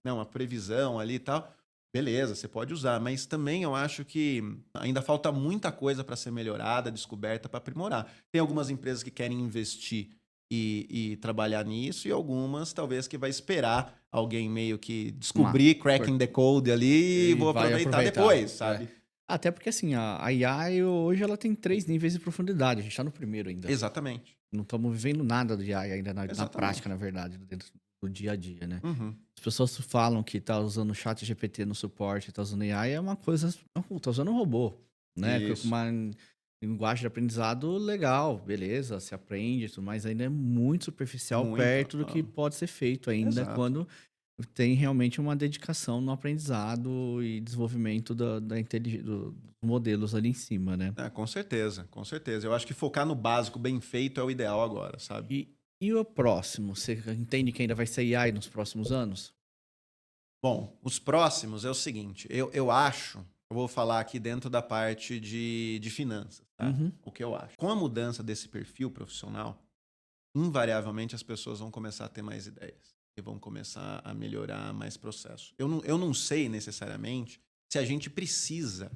Speaker 2: uma previsão ali e tal. Beleza, você pode usar, mas também eu acho que ainda falta muita coisa para ser melhorada, descoberta, para aprimorar. Tem algumas empresas que querem investir e trabalhar nisso, e algumas talvez que vai esperar alguém meio que
Speaker 1: Uma...
Speaker 2: descobrir, cracking the code ali, e
Speaker 1: E
Speaker 2: vou
Speaker 1: vai
Speaker 2: aproveitar
Speaker 1: aproveitar.
Speaker 2: depois,
Speaker 1: É.
Speaker 2: sabe?
Speaker 1: Até porque, assim, a AI hoje ela tem 3 níveis de profundidade. A gente tá no primeiro ainda.
Speaker 2: Exatamente.
Speaker 1: Não estamos vivendo nada de AI ainda na prática,
Speaker 2: Exatamente.
Speaker 1: na verdade, dentro do dia a dia, né?
Speaker 2: Uhum.
Speaker 1: As pessoas falam que tá usando o chat GPT no suporte, tá usando AI, é uma coisa... Tá usando um robô, né? Com
Speaker 2: Isso.
Speaker 1: uma linguagem de aprendizado legal, beleza, se aprende e tudo, mas ainda é muito superficial
Speaker 2: Muito.
Speaker 1: perto do que pode ser feito ainda
Speaker 2: Exato.
Speaker 1: quando tem realmente uma dedicação no aprendizado e desenvolvimento dos modelos ali em cima, né?
Speaker 2: Com certeza, com certeza. Eu acho que focar no básico bem feito é o ideal agora, sabe?
Speaker 1: E o próximo? Você entende que ainda vai ser AI nos próximos anos?
Speaker 2: Bom, os próximos é o seguinte, eu acho, eu vou falar aqui dentro da parte de finanças, tá?
Speaker 1: Uhum.
Speaker 2: O que eu acho. Com a mudança desse perfil profissional, invariavelmente as pessoas vão começar a ter mais ideias e vão começar a melhorar mais processo. Eu não sei necessariamente se a gente precisa,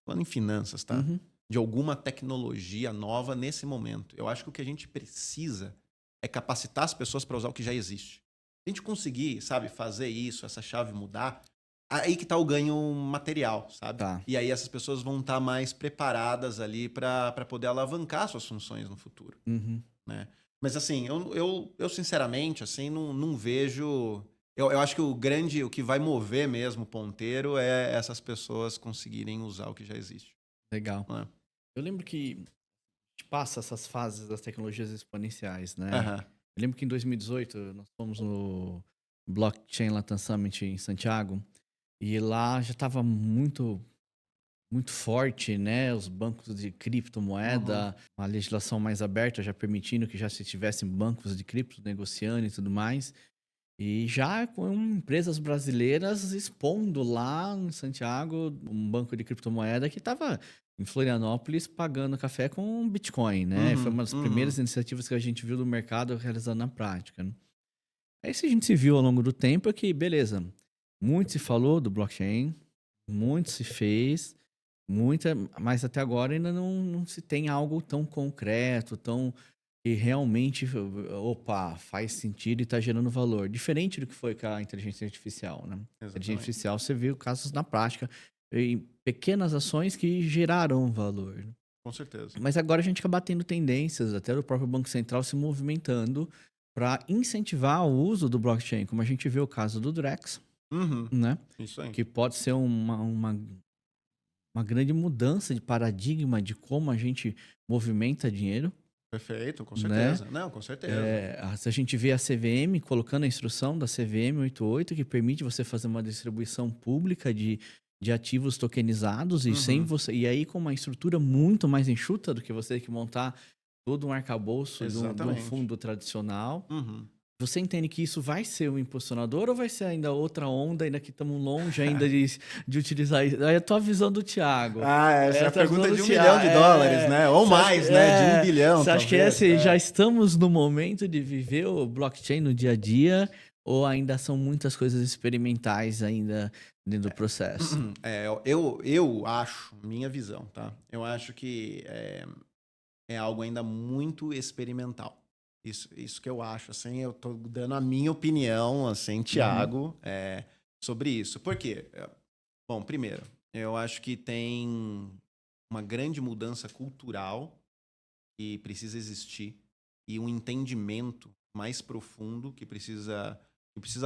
Speaker 2: falando em finanças, tá?
Speaker 1: Uhum.
Speaker 2: De alguma tecnologia nova nesse momento. Eu acho que o que a gente precisa é capacitar as pessoas para usar o que já existe. Se a gente conseguir, sabe, fazer isso, essa chave mudar, aí que tá o ganho material, sabe?
Speaker 1: Tá.
Speaker 2: E aí essas pessoas vão estar mais preparadas ali para poder alavancar suas funções no futuro,
Speaker 1: Uhum.
Speaker 2: né? Mas assim, eu sinceramente, assim, não vejo... Eu acho que o que vai mover mesmo o ponteiro é essas pessoas conseguirem usar o que já existe,
Speaker 1: Legal.
Speaker 2: né?
Speaker 1: Eu lembro que a gente passa essas fases das tecnologias exponenciais, né?
Speaker 2: Aham.
Speaker 1: Eu lembro que em 2018 nós fomos no Blockchain Latam Summit em Santiago e lá já estava muito forte, né? Os bancos de
Speaker 2: Uhum.
Speaker 1: criptomoeda, uma legislação mais aberta já permitindo que já se tivessem bancos de cripto negociando e tudo mais. E já com empresas brasileiras expondo lá em Santiago um banco de criptomoeda que estava em Florianópolis pagando café com Bitcoin, né? Foi uma das primeiras iniciativas que a gente viu do mercado realizando na prática, né? Aí se a gente se viu ao longo do tempo é que, beleza, muito se falou do blockchain, muito se fez, mas até agora ainda não se tem algo tão concreto, tão que realmente, opa, faz sentido e está gerando valor. Diferente do que foi com a inteligência artificial, né? A inteligência
Speaker 2: Exatamente.
Speaker 1: artificial, você viu casos na prática, em pequenas ações que geraram valor.
Speaker 2: Com certeza.
Speaker 1: Mas agora a gente acaba tendo tendências, até o próprio Banco Central se movimentando para incentivar o uso do blockchain, como a gente vê o caso do Drex, né?
Speaker 2: Isso aí.
Speaker 1: Que pode ser uma grande mudança de paradigma de como a gente movimenta dinheiro.
Speaker 2: Perfeito, com
Speaker 1: Né?
Speaker 2: certeza. Não, com certeza.
Speaker 1: Se a gente vê a CVM colocando a instrução da CVM 88, que permite você fazer uma distribuição pública de ativos tokenizados e sem você. E aí, com uma estrutura muito mais enxuta do que você ter que montar todo um arcabouço de um
Speaker 2: Exatamente.
Speaker 1: fundo tradicional.
Speaker 2: Uhum.
Speaker 1: Você entende que isso vai ser um impulsionador ou vai ser ainda outra onda, ainda que estamos longe ainda de utilizar isso? Aí a tua visão do Thiago.
Speaker 2: Essa é a pergunta de $1
Speaker 1: Thiago.
Speaker 2: milhão, né? Ou mais, né? De $1 bilhão,
Speaker 1: Você acha que já estamos no momento de viver o blockchain no dia a dia ou ainda são muitas coisas experimentais ainda dentro do processo?
Speaker 2: Eu acho, minha visão, tá? Eu acho que é algo ainda muito experimental. Isso que eu acho, assim, eu tô dando a minha opinião, assim, Thiago, sobre isso. Por quê? Bom, primeiro, eu acho que tem uma grande mudança cultural que precisa existir e um entendimento mais profundo que precisa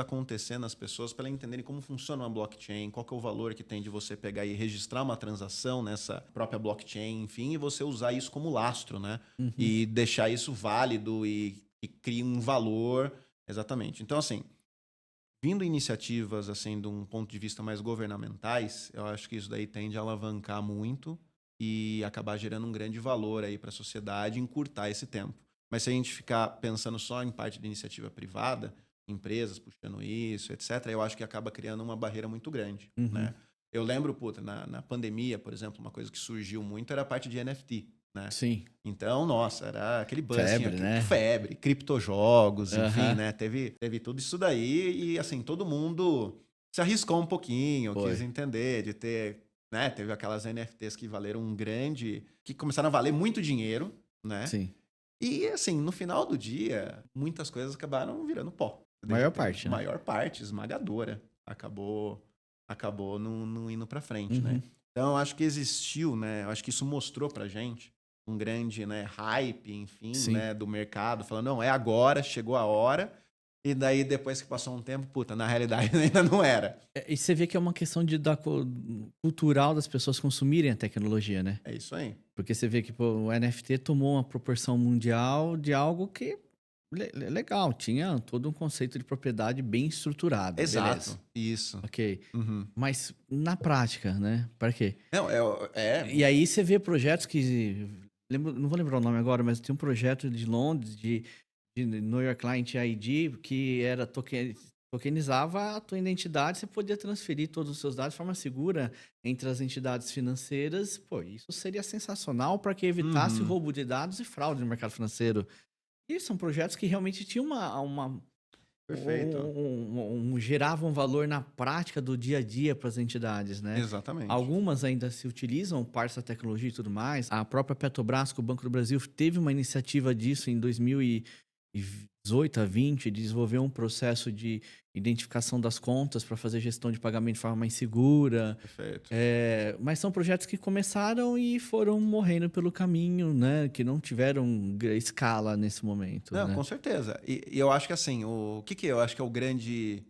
Speaker 2: acontecer nas pessoas para elas entenderem como funciona uma blockchain, qual que é o valor que tem de você pegar e registrar uma transação nessa própria blockchain, enfim, e você usar isso como lastro, né? E deixar isso válido e cria um valor. Exatamente. Então, assim, vindo iniciativas assim de um ponto de vista mais governamentais, eu acho que isso daí tende a alavancar muito e acabar gerando um grande valor aí para a sociedade e encurtar esse tempo. Mas se a gente ficar pensando só em parte de iniciativa privada, empresas puxando isso, etc., eu acho que acaba criando uma barreira muito grande, né? Eu lembro, na pandemia, por exemplo, uma coisa que surgiu muito era a parte de NFT, né?
Speaker 1: Sim.
Speaker 2: Então, nossa, era aquele buzz,
Speaker 1: Febre, né?
Speaker 2: Febre, criptojogos, enfim, né? Teve tudo isso daí e, assim, todo mundo se arriscou um pouquinho, quis entender, de ter, né? Teve aquelas NFTs que valeram que começaram a valer muito dinheiro, né?
Speaker 1: Sim.
Speaker 2: E, assim, no final do dia, muitas coisas acabaram virando pó.
Speaker 1: Maior parte, né?
Speaker 2: Maior parte, esmagadora. Acabou não indo pra frente, né? Então, eu acho que existiu, né? Eu acho que isso mostrou pra gente um grande, né, hype, enfim, né, do mercado, falando, não, é agora, chegou a hora. E daí, depois que passou um tempo, na realidade ainda não era.
Speaker 1: E você vê que é uma questão cultural das pessoas consumirem a tecnologia, né?
Speaker 2: É isso aí.
Speaker 1: Porque você vê que o NFT tomou uma proporção mundial de algo que legal, tinha todo um conceito de propriedade bem estruturado.
Speaker 2: Exato,
Speaker 1: beleza.
Speaker 2: isso.
Speaker 1: Ok. Mas na prática, né? Para quê?
Speaker 2: Não,
Speaker 1: E aí você vê projetos que... não vou lembrar o nome agora, mas tem um projeto de Londres, de New York Client ID, que era tokenizava a tua identidade, você podia transferir todos os seus dados de forma segura entre as entidades financeiras. Pô, isso seria sensacional para que evitasse roubo de dados e fraude no mercado financeiro. E são projetos que realmente tinham
Speaker 2: Perfeito.
Speaker 1: geravam valor na prática do dia a dia para as entidades, né?
Speaker 2: Exatamente.
Speaker 1: Algumas ainda se utilizam parte da tecnologia e tudo mais. A própria Petrobras, com o Banco do Brasil, teve uma iniciativa disso em 2018 a 20, de desenvolver um processo de identificação das contas para fazer gestão de pagamento de forma mais segura.
Speaker 2: Perfeito.
Speaker 1: Mas são projetos que começaram e foram morrendo pelo caminho, né? Que não tiveram escala nesse momento.
Speaker 2: Não,
Speaker 1: né?
Speaker 2: com certeza. E eu acho que assim, o que eu acho que é o grande,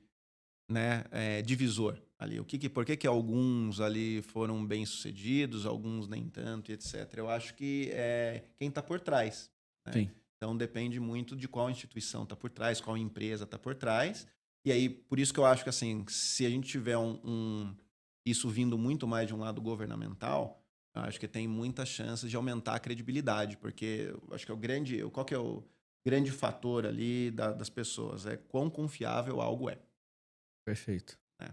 Speaker 2: né, divisor ali? Por que alguns ali foram bem-sucedidos, alguns nem tanto, etc. Eu acho que é quem está por trás. Né?
Speaker 1: Sim.
Speaker 2: Então depende muito de qual instituição está por trás, qual empresa está por trás. E aí, por isso que eu acho que assim, se a gente tiver isso vindo muito mais de um lado governamental, eu acho que tem muitas chances de aumentar a credibilidade, porque eu acho que qual que é o grande fator ali das pessoas, é quão confiável algo é.
Speaker 1: Perfeito.
Speaker 2: Né?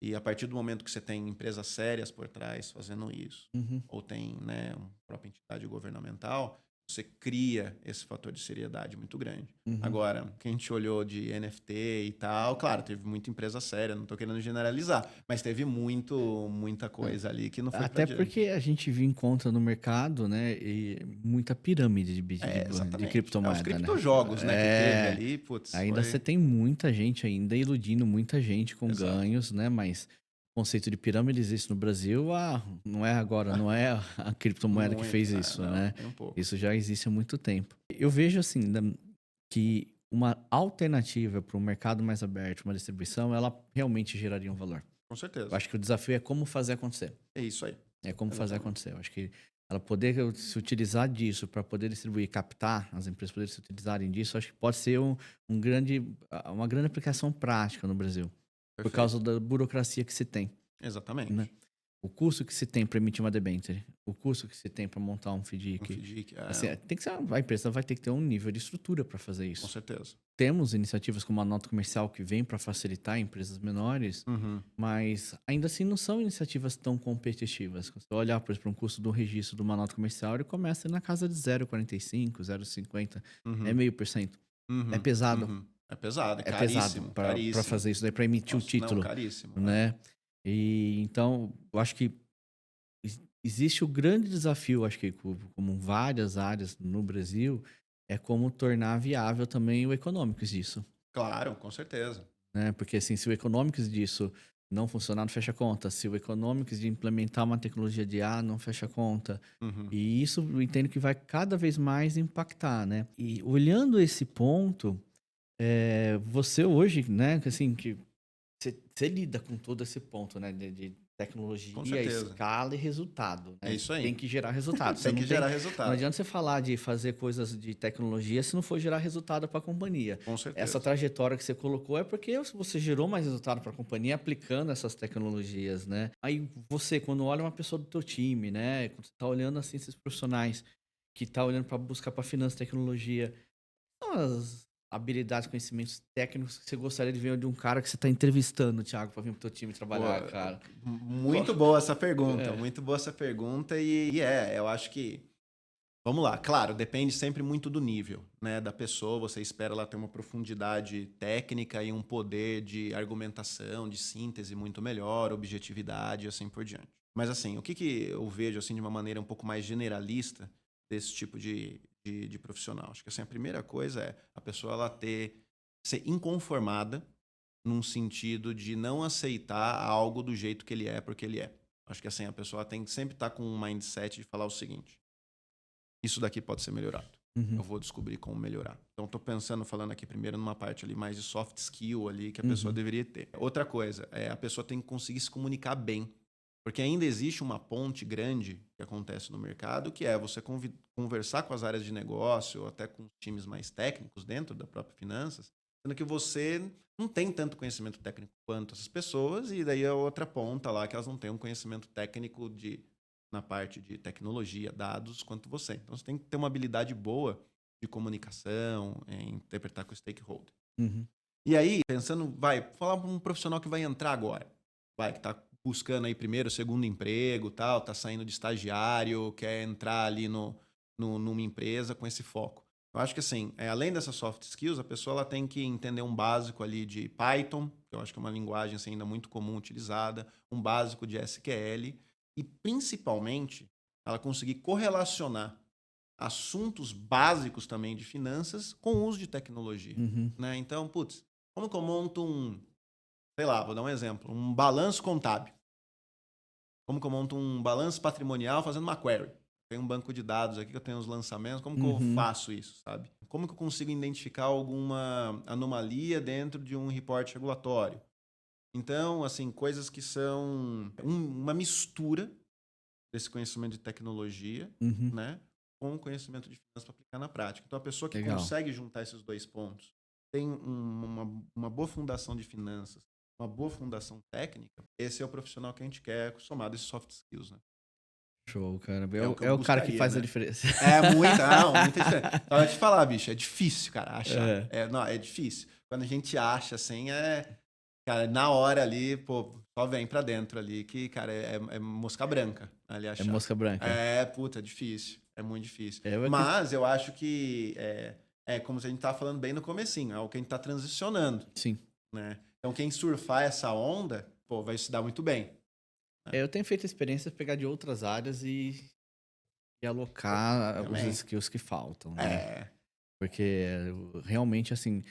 Speaker 2: E a partir do momento que você tem empresas sérias por trás fazendo isso,
Speaker 1: Uhum.
Speaker 2: ou tem, né, uma própria entidade governamental, você cria esse fator de seriedade muito grande.
Speaker 1: Uhum.
Speaker 2: Agora, quem a gente olhou de NFT e tal, claro, teve muita empresa séria, não estou querendo generalizar, mas teve muita coisa ali que não foi para
Speaker 1: Até
Speaker 2: adiante.
Speaker 1: porque a gente viu encontra no mercado, né, e muita pirâmide de
Speaker 2: Exatamente. Os
Speaker 1: criptomoeda, né?
Speaker 2: criptojogos, né, que teve ali, putz,
Speaker 1: Ainda você
Speaker 2: foi...
Speaker 1: tem muita gente ainda iludindo muita gente com
Speaker 2: Exato.
Speaker 1: ganhos, né? Mas o conceito de pirâmide existe no Brasil, não é agora, não é a criptomoeda que fez isso,
Speaker 2: não,
Speaker 1: né?
Speaker 2: nem um pouco.
Speaker 1: Isso já existe há muito tempo. Eu vejo assim que uma alternativa para um mercado mais aberto, uma distribuição, ela realmente geraria um valor.
Speaker 2: Com
Speaker 1: Eu
Speaker 2: certeza.
Speaker 1: acho que o desafio é como fazer acontecer.
Speaker 2: É isso aí.
Speaker 1: É como fazer
Speaker 2: Exatamente.
Speaker 1: acontecer. Eu acho que ela poder se utilizar disso para poder distribuir, captar, as empresas poderem se utilizarem disso, acho que pode ser uma grande aplicação prática no Brasil. Por
Speaker 2: Perfeito.
Speaker 1: causa da burocracia que se tem,
Speaker 2: Exatamente.
Speaker 1: né? O custo que se tem para emitir uma debênture, o custo que se tem para montar um FDIC.
Speaker 2: FDIC,
Speaker 1: Assim, tem que ser, a empresa vai ter que ter um nível de estrutura para fazer
Speaker 2: com
Speaker 1: isso.
Speaker 2: certeza.
Speaker 1: Temos iniciativas como a nota comercial que vem para facilitar empresas menores,
Speaker 2: Uhum.
Speaker 1: mas ainda assim não são iniciativas tão competitivas. Se você olhar, por exemplo, um custo do registro de uma nota comercial, ele começa na casa de 0,45, 0,50,
Speaker 2: Uhum.
Speaker 1: é 0,5%.
Speaker 2: Uhum.
Speaker 1: É pesado.
Speaker 2: Uhum. É pesado, é
Speaker 1: É
Speaker 2: caríssimo.
Speaker 1: pesado para fazer isso daí, para emitir o
Speaker 2: Nossa, não,
Speaker 1: título,
Speaker 2: caríssimo.
Speaker 1: né? E então, eu acho que existe o grande desafio, acho que como várias áreas no Brasil, é como tornar viável também o econômicos disso.
Speaker 2: Claro, com certeza.
Speaker 1: Né? Porque assim, se o econômicos disso não funcionar, não fecha a conta. Se o econômicos de implementar uma tecnologia de IA não fecha a conta.
Speaker 2: Uhum.
Speaker 1: E isso eu entendo que vai cada vez mais impactar, né? E olhando esse ponto, você hoje, né, assim, que você lida com todo esse ponto, né, de
Speaker 2: Com
Speaker 1: tecnologia,
Speaker 2: certeza.
Speaker 1: escala e resultado, né?
Speaker 2: É isso aí.
Speaker 1: Tem que gerar resultado. Você
Speaker 2: Tem que
Speaker 1: não
Speaker 2: gerar
Speaker 1: Não
Speaker 2: resultado.
Speaker 1: adianta você falar de fazer coisas de tecnologia se não for gerar resultado para a companhia.
Speaker 2: Com certeza.
Speaker 1: Essa trajetória que você colocou é porque você gerou mais resultado para a companhia aplicando essas tecnologias, né? Aí você, quando olha uma pessoa do teu time, né? Quando você está olhando assim esses profissionais que tá olhando para buscar para finanças e tecnologia, são as habilidades, conhecimentos técnicos que você gostaria de ver de um cara que você está entrevistando, Thiago, para vir pro teu time trabalhar,
Speaker 2: Pô,
Speaker 1: cara?
Speaker 2: muito boa essa pergunta,
Speaker 1: É.
Speaker 2: muito boa essa pergunta eu acho que, vamos lá, claro, depende sempre muito do nível, né, da pessoa, você espera ela ter uma profundidade técnica e um poder de argumentação, de síntese muito melhor, objetividade e assim por diante. Mas assim, o que eu vejo assim de uma maneira um pouco mais generalista desse tipo de profissional? Acho que assim, a primeira coisa é a pessoa ela ser inconformada num sentido de não aceitar algo do jeito que ele é, porque ele é. Acho que assim, a pessoa tem que sempre estar com um mindset de falar o seguinte: isso daqui pode ser melhorado.
Speaker 1: Uhum.
Speaker 2: Eu vou descobrir como melhorar. Então, estou pensando, falando aqui primeiro numa parte ali mais de soft skill ali que a pessoa deveria ter. Outra coisa, a pessoa tem que conseguir se comunicar bem. Porque ainda existe uma ponte grande que acontece no mercado, que é você conversar com as áreas de negócio, ou até com os times mais técnicos dentro da própria finanças, sendo que você não tem tanto conhecimento técnico quanto essas pessoas, e daí a outra ponta lá que elas não têm um conhecimento técnico na parte de tecnologia, dados, quanto você. Então você tem que ter uma habilidade boa de comunicação, em interpretar com o stakeholder.
Speaker 1: Uhum.
Speaker 2: E aí, pensando, falar para um profissional que vai entrar agora, que está buscando aí primeiro, segundo emprego, tal, tá saindo de estagiário, quer entrar ali numa empresa com esse foco. Eu acho que assim, além dessas soft skills, a pessoa ela tem que entender um básico ali de Python, que eu acho que é uma linguagem assim, ainda muito comum utilizada, um básico de SQL e principalmente ela conseguir correlacionar assuntos básicos também de finanças com o uso de tecnologia.
Speaker 1: Uhum.
Speaker 2: Né? Então, como que eu monto sei lá, vou dar um exemplo, um balanço contábil. Como que eu monto um balanço patrimonial fazendo uma query? Tem um banco de dados aqui que eu tenho os lançamentos, como que eu faço isso, sabe? Como que eu consigo identificar alguma anomalia dentro de um reporte regulatório? Então, assim, coisas que são uma mistura desse conhecimento de tecnologia,
Speaker 1: Uhum.
Speaker 2: né, com o conhecimento de finanças para aplicar na prática. Então, a pessoa que
Speaker 1: Legal.
Speaker 2: consegue juntar esses dois pontos, tem uma boa fundação de finanças, uma boa fundação técnica, esse é o profissional que a gente quer somado a esses soft skills, né?
Speaker 1: Show, cara.
Speaker 2: É o que eu
Speaker 1: É o cara que
Speaker 2: buscaria,
Speaker 1: faz a
Speaker 2: né?
Speaker 1: diferença.
Speaker 2: É muita, não, muita diferença. Então, eu ia te falar, bicho, é difícil, cara, achar.
Speaker 1: É,
Speaker 2: Não, é difícil. Quando a gente acha, assim, cara, na hora ali, pô, só vem pra dentro ali, que, cara, é mosca branca ali
Speaker 1: é
Speaker 2: achar.
Speaker 1: mosca branca.
Speaker 2: Puta, é difícil. É muito difícil.
Speaker 1: Eu acredito.
Speaker 2: Mas eu acho que como a gente tava falando bem no comecinho, é o que a gente tá transicionando,
Speaker 1: Sim.
Speaker 2: né? Então, quem surfar essa onda, pô, vai se dar muito bem.
Speaker 1: Eu tenho feito a experiência de pegar de outras áreas e alocar os
Speaker 2: Também.
Speaker 1: skills que faltam, né?
Speaker 2: É.
Speaker 1: Porque realmente, assim,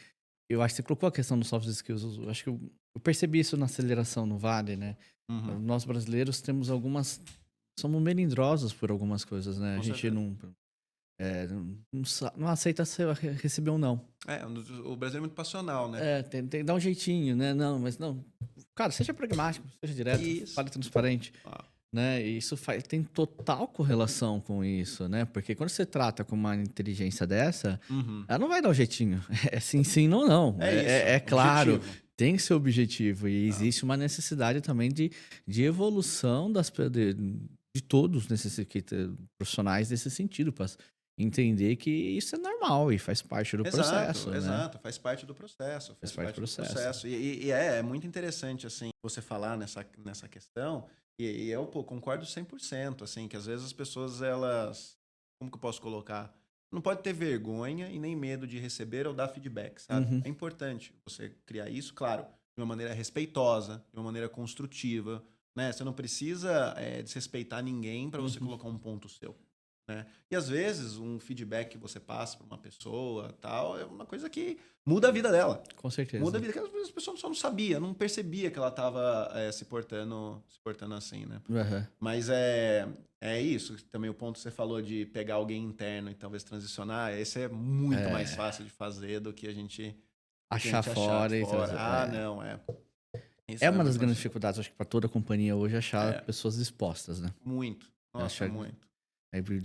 Speaker 1: eu acho que você colocou a questão dos soft skills, eu acho que eu percebi isso na aceleração no Vale, né?
Speaker 2: Uhum.
Speaker 1: Nós brasileiros temos somos melindrosos por algumas coisas, né? A
Speaker 2: Com
Speaker 1: gente
Speaker 2: certeza.
Speaker 1: não aceita receber um não.
Speaker 2: O Brasil é muito passional, né?
Speaker 1: Tem que dar um jeitinho, né? Não, mas não. Cara, seja pragmático, seja direto,
Speaker 2: Isso.
Speaker 1: fale transparente.
Speaker 2: Ah,
Speaker 1: Né? E isso tem total correlação com isso, né? Porque quando você trata com uma inteligência dessa,
Speaker 2: uhum.
Speaker 1: ela não vai dar um jeitinho. É sim, sim, não, não.
Speaker 2: É isso.
Speaker 1: É claro,
Speaker 2: Objetivo.
Speaker 1: tem que ser objetivo. E existe uma necessidade também de evolução de todos profissionais nesse sentido, para entender que isso é normal e faz parte do processo, né?
Speaker 2: Exato. Faz parte do processo.
Speaker 1: Faz parte do processo.
Speaker 2: E é muito interessante, assim, você falar nessa questão. E eu, pô, concordo 100%, assim, que às vezes as pessoas, elas... Como que eu posso colocar? Não pode ter vergonha e nem medo de receber ou dar feedback, sabe?
Speaker 1: Uhum.
Speaker 2: É importante você criar isso, claro, de uma maneira respeitosa, de uma maneira construtiva, né? Você não precisa desrespeitar ninguém para você
Speaker 1: Uhum.
Speaker 2: colocar um ponto seu, né? E às vezes um feedback que você passa para uma pessoa, tal, é uma coisa que muda a vida dela.
Speaker 1: Com certeza.
Speaker 2: Muda a vida, que às vezes a pessoa só não sabia, não percebia que ela estava se portando assim, né?
Speaker 1: Uhum.
Speaker 2: Mas é isso. Também o ponto que você falou de pegar alguém interno e talvez transicionar, esse é muito mais fácil de fazer do que a gente
Speaker 1: Achar
Speaker 2: achar
Speaker 1: fora e
Speaker 2: fora.
Speaker 1: trazer.
Speaker 2: Não, é. Isso
Speaker 1: É
Speaker 2: é
Speaker 1: uma das
Speaker 2: muito mais
Speaker 1: grandes
Speaker 2: difícil.
Speaker 1: dificuldades, acho que para toda companhia hoje, achar
Speaker 2: É,
Speaker 1: pessoas dispostas, né?
Speaker 2: muito. Nossa,
Speaker 1: Achar
Speaker 2: muito.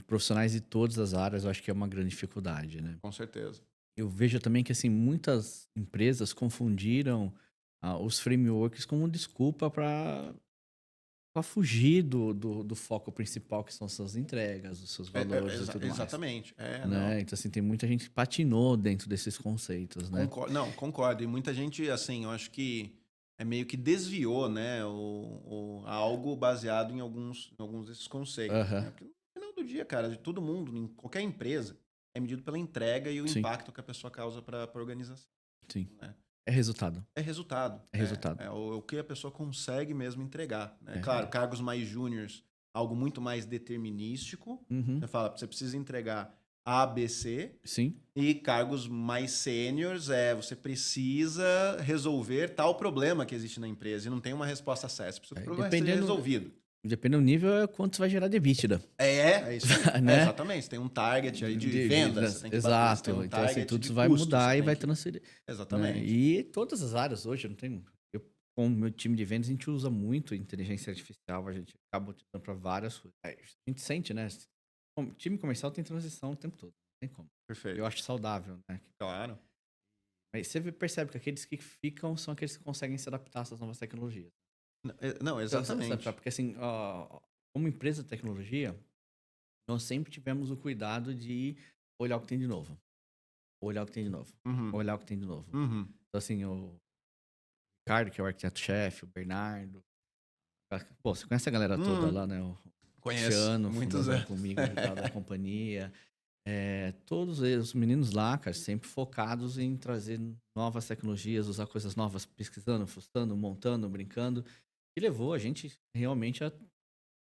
Speaker 1: profissionais de todas as áreas, eu acho que é uma grande dificuldade, né?
Speaker 2: Com certeza.
Speaker 1: Eu vejo também que, assim, muitas empresas confundiram os frameworks como desculpa para fugir do foco principal, que são suas entregas, os seus valores e tudo mais,
Speaker 2: Exatamente. Não.
Speaker 1: né? Então, assim, tem muita gente que patinou dentro desses conceitos, né?
Speaker 2: Concordo, não, concordo. E muita gente, assim, eu acho que meio que desviou, né, algo baseado em alguns desses conceitos,
Speaker 1: Aham,
Speaker 2: né? Porque no final do dia, cara, de todo mundo, em qualquer empresa, é medido pela entrega e o
Speaker 1: sim,
Speaker 2: impacto que a pessoa causa para a organização,
Speaker 1: sim.
Speaker 2: né?
Speaker 1: É resultado,
Speaker 2: É resultado.
Speaker 1: é resultado.
Speaker 2: O que a pessoa consegue mesmo entregar, né? Claro,
Speaker 1: É.
Speaker 2: cargos mais júniores, algo muito mais determinístico.
Speaker 1: Uhum,
Speaker 2: Você fala, você precisa entregar A, B, C.
Speaker 1: sim.
Speaker 2: E cargos mais sêniores, você precisa resolver tal problema que existe na empresa e não tem uma resposta certa. Você precisa que o problema seja resolvido.
Speaker 1: Dependendo do nível, é quanto você vai gerar de EBITDA.
Speaker 2: É isso aí.
Speaker 1: Né?
Speaker 2: Exatamente. Você tem um target aí de vendas, você tem que bater. Você tem
Speaker 1: Exato.
Speaker 2: um
Speaker 1: Então, assim,
Speaker 2: target
Speaker 1: tudo
Speaker 2: de
Speaker 1: isso vai
Speaker 2: custos,
Speaker 1: mudar
Speaker 2: você
Speaker 1: e
Speaker 2: tem
Speaker 1: vai
Speaker 2: que...
Speaker 1: transferir. Né?
Speaker 2: Exatamente.
Speaker 1: E todas as áreas hoje, eu não tenho. Com o meu time de vendas, a gente usa muito inteligência artificial, a gente acaba utilizando para várias coisas. A gente sente, né? O time comercial tem transição o tempo todo. Não tem como.
Speaker 2: Perfeito.
Speaker 1: Eu acho saudável, né?
Speaker 2: Claro.
Speaker 1: Mas você percebe que aqueles que ficam são aqueles que conseguem se adaptar a essas novas tecnologias.
Speaker 2: Não, exatamente.
Speaker 1: Porque assim, como empresa de tecnologia, nós sempre tivemos o cuidado de olhar o que tem de novo. Olhar o que tem de novo.
Speaker 2: Uhum.
Speaker 1: Olhar o que tem de novo.
Speaker 2: Uhum.
Speaker 1: Então, assim, o Ricardo, que é o arquiteto-chefe, o Bernardo. Pô, você conhece a galera toda lá, né? O
Speaker 2: Conheço.
Speaker 1: Cristiano,
Speaker 2: Muitos
Speaker 1: fundador
Speaker 2: anos.
Speaker 1: comigo da companhia. Todos eles, os meninos lá, cara, sempre focados em trazer novas tecnologias, usar coisas novas, pesquisando, fuçando, montando, brincando. E levou a gente realmente a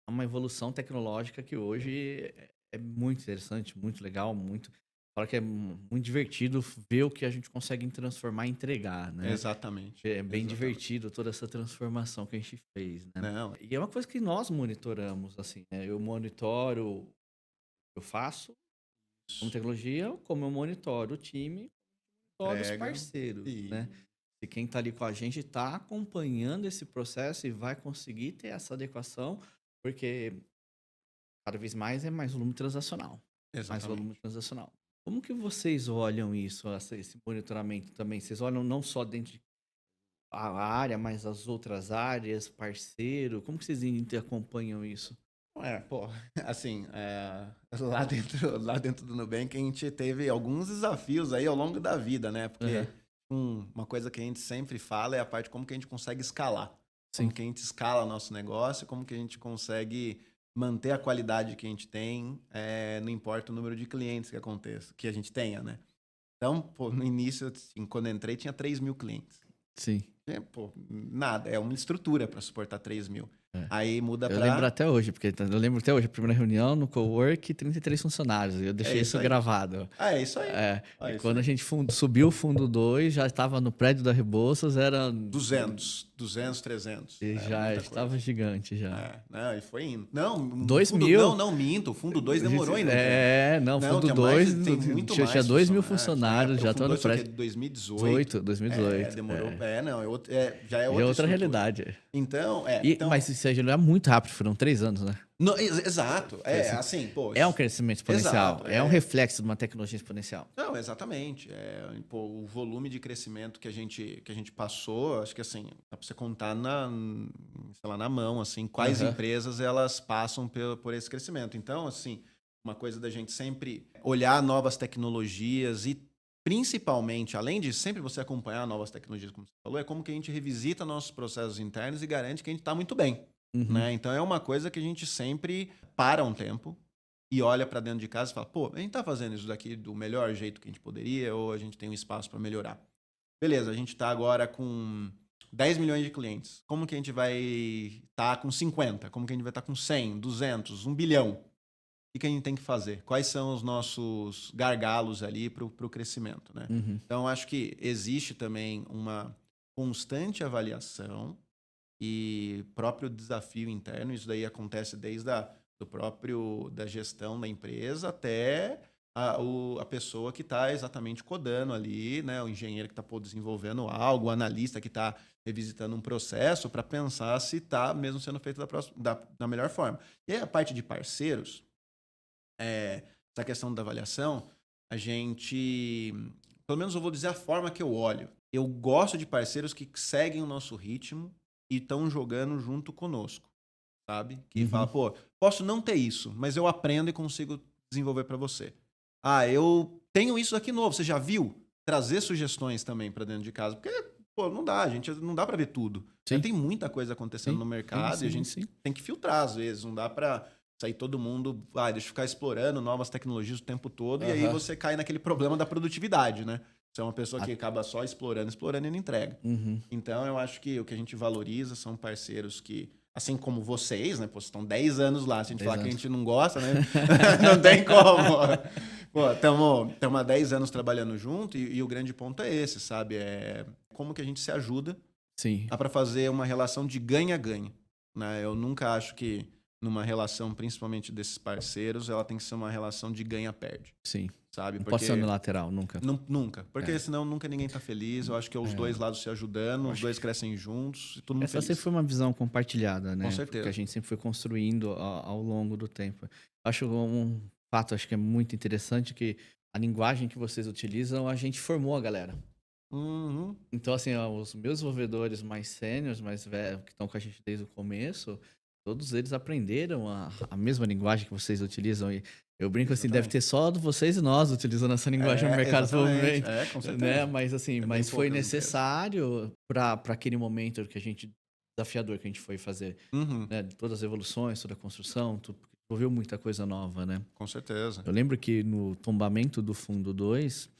Speaker 1: uma evolução tecnológica que hoje é muito interessante, muito legal, muito. Fala que é muito divertido ver o que a gente consegue transformar e entregar, né?
Speaker 2: Exatamente.
Speaker 1: É bem
Speaker 2: Exatamente.
Speaker 1: divertido toda essa transformação que a gente fez, né?
Speaker 2: Não.
Speaker 1: E é uma coisa que nós monitoramos, assim, né? Eu monitoro, eu faço como tecnologia, como eu monitoro o time, monitoro os
Speaker 2: Entrega.
Speaker 1: parceiros,
Speaker 2: E...
Speaker 1: né? E quem tá ali com a gente tá acompanhando esse processo e vai conseguir ter essa adequação, porque cada vez mais é mais volume transacional. Mais volume
Speaker 2: Exatamente.
Speaker 1: transacional. Como que vocês olham isso, esse monitoramento também? Vocês olham não só dentro de a área, mas as outras áreas, parceiro? Como que vocês acompanham isso?
Speaker 2: Pô, assim, lá dentro do Nubank a gente teve alguns desafios aí ao longo da vida, né? Porque uma coisa que a gente sempre fala é a parte como que a gente consegue escalar.
Speaker 1: Sim.
Speaker 2: Como que a gente escala nosso negócio, como que a gente consegue manter a qualidade que a gente tem, não importa o número de clientes que aconteça, que a gente tenha, né? Então, pô, no início, assim, quando eu entrei, tinha 3.000 clientes.
Speaker 1: Sim.
Speaker 2: Pô, nada, é uma estrutura para suportar 3.000.
Speaker 1: É.
Speaker 2: Aí muda
Speaker 1: Eu lembro
Speaker 2: para...
Speaker 1: até hoje, porque eu lembro até hoje, a primeira reunião no Cowork, 33 funcionários. Eu deixei
Speaker 2: isso
Speaker 1: isso
Speaker 2: aí.
Speaker 1: gravado.
Speaker 2: É isso aí.
Speaker 1: E
Speaker 2: isso
Speaker 1: quando
Speaker 2: aí.
Speaker 1: a gente subiu o fundo 2, já estava no prédio da Rebouças, era
Speaker 2: 200, 300.
Speaker 1: E já estava gigante já.
Speaker 2: Não, e foi indo. Não,
Speaker 1: 2.000?
Speaker 2: Não, minto. O fundo 2 demorou ainda um tempo.
Speaker 1: Não,
Speaker 2: Não,
Speaker 1: fundo
Speaker 2: tinha
Speaker 1: 2
Speaker 2: tem muito
Speaker 1: tinha
Speaker 2: mais
Speaker 1: 2.000
Speaker 2: funcionários.
Speaker 1: funcionários, já
Speaker 2: O
Speaker 1: estava
Speaker 2: fundo
Speaker 1: no
Speaker 2: 2 foi o quê?
Speaker 1: prédio.
Speaker 2: 2018.
Speaker 1: 2018.
Speaker 2: Demorou. Já
Speaker 1: E
Speaker 2: é
Speaker 1: é
Speaker 2: outra
Speaker 1: outra
Speaker 2: estrutura.
Speaker 1: realidade.
Speaker 2: Então,
Speaker 1: Mas isso aí é muito rápido, foram 3 anos, né?
Speaker 2: Exato. Assim, pô.
Speaker 1: É um crescimento exponencial.
Speaker 2: Exato,
Speaker 1: é um reflexo de uma tecnologia exponencial.
Speaker 2: Não, exatamente. Pô, o volume de crescimento que a gente passou, acho que assim, dá para você contar sei lá, na mão, assim, quais empresas elas passam por esse crescimento. Então, assim, uma coisa da gente sempre olhar novas tecnologias e principalmente, além de sempre você acompanhar novas tecnologias, como você falou, é como que a gente revisita nossos processos internos e garante que a gente está muito bem. Né? Então, é uma coisa que a gente sempre para um tempo e olha para dentro de casa e fala, pô, a gente tá fazendo isso daqui do melhor jeito que a gente poderia ou a gente tem um espaço para melhorar? Beleza, a gente tá agora com 10 milhões de clientes. Como que a gente vai estar com 50? Como que a gente vai estar com 100, 200, 1 bilhão? O que a gente tem que fazer? Quais são os nossos gargalos ali para o crescimento, né? Então, acho que existe também uma constante avaliação e próprio desafio interno. Isso daí acontece desde da gestão da empresa até a pessoa que está exatamente codando ali, né? O engenheiro que está desenvolvendo algo, o analista que está revisitando um processo para pensar se está mesmo sendo feito da melhor forma. E aí a parte de parceiros, essa questão da avaliação, a gente, pelo menos eu vou dizer a forma que eu olho. Eu gosto de parceiros que seguem o nosso ritmo e estão jogando junto conosco, sabe? Que fala, pô, posso não ter isso, mas eu aprendo e consigo desenvolver para você. Eu tenho isso aqui novo, você já viu? Trazer sugestões também para dentro de casa, porque, pô, não dá para ver tudo. Tem muita coisa acontecendo no mercado e a gente tem que filtrar às vezes, não dá para sair todo mundo, deixa eu ficar explorando novas tecnologias o tempo todo e aí você cai naquele problema da produtividade, né? Você é uma pessoa que acaba só explorando e não entrega. Então, eu acho que o que a gente valoriza são parceiros que, assim como vocês, né? Pô, vocês estão 10 anos lá. Se a gente falar que a gente não gosta, né? Não tem como. Pô, estamos há 10 anos trabalhando junto e o grande ponto é esse, sabe? É como que a gente se ajuda para fazer uma relação de ganha-ganha. Né? Eu nunca acho que numa relação, principalmente desses parceiros, ela tem que ser uma relação de ganha-perde.
Speaker 1: Sim.
Speaker 2: Sabe?
Speaker 1: Não pode ser unilateral, nunca.
Speaker 2: Nunca. Porque senão nunca ninguém tá feliz. Eu acho que é os dois lados se ajudando, os dois crescem juntos e todo mundo feliz.
Speaker 1: Essa sempre foi uma visão compartilhada, né?
Speaker 2: Com certeza.
Speaker 1: Que a gente sempre foi construindo ao longo do tempo. Acho um fato que é muito interessante que a linguagem que vocês utilizam, a gente formou a galera. Então, assim, os meus desenvolvedores mais sêniores, mais velhos, que estão com a gente desde o começo, todos eles aprenderam a mesma linguagem que vocês utilizam. E eu brinco assim, deve ter só vocês e nós utilizando essa linguagem no mercado de desenvolvimento.
Speaker 2: Com certeza.
Speaker 1: Né? Mas assim, mas foi necessário para aquele momento que a gente desafiador que a gente foi fazer. Né? Todas as evoluções, toda a construção, envolveu muita coisa nova, né?
Speaker 2: Com certeza.
Speaker 1: Eu lembro que no tombamento do Fundo 2,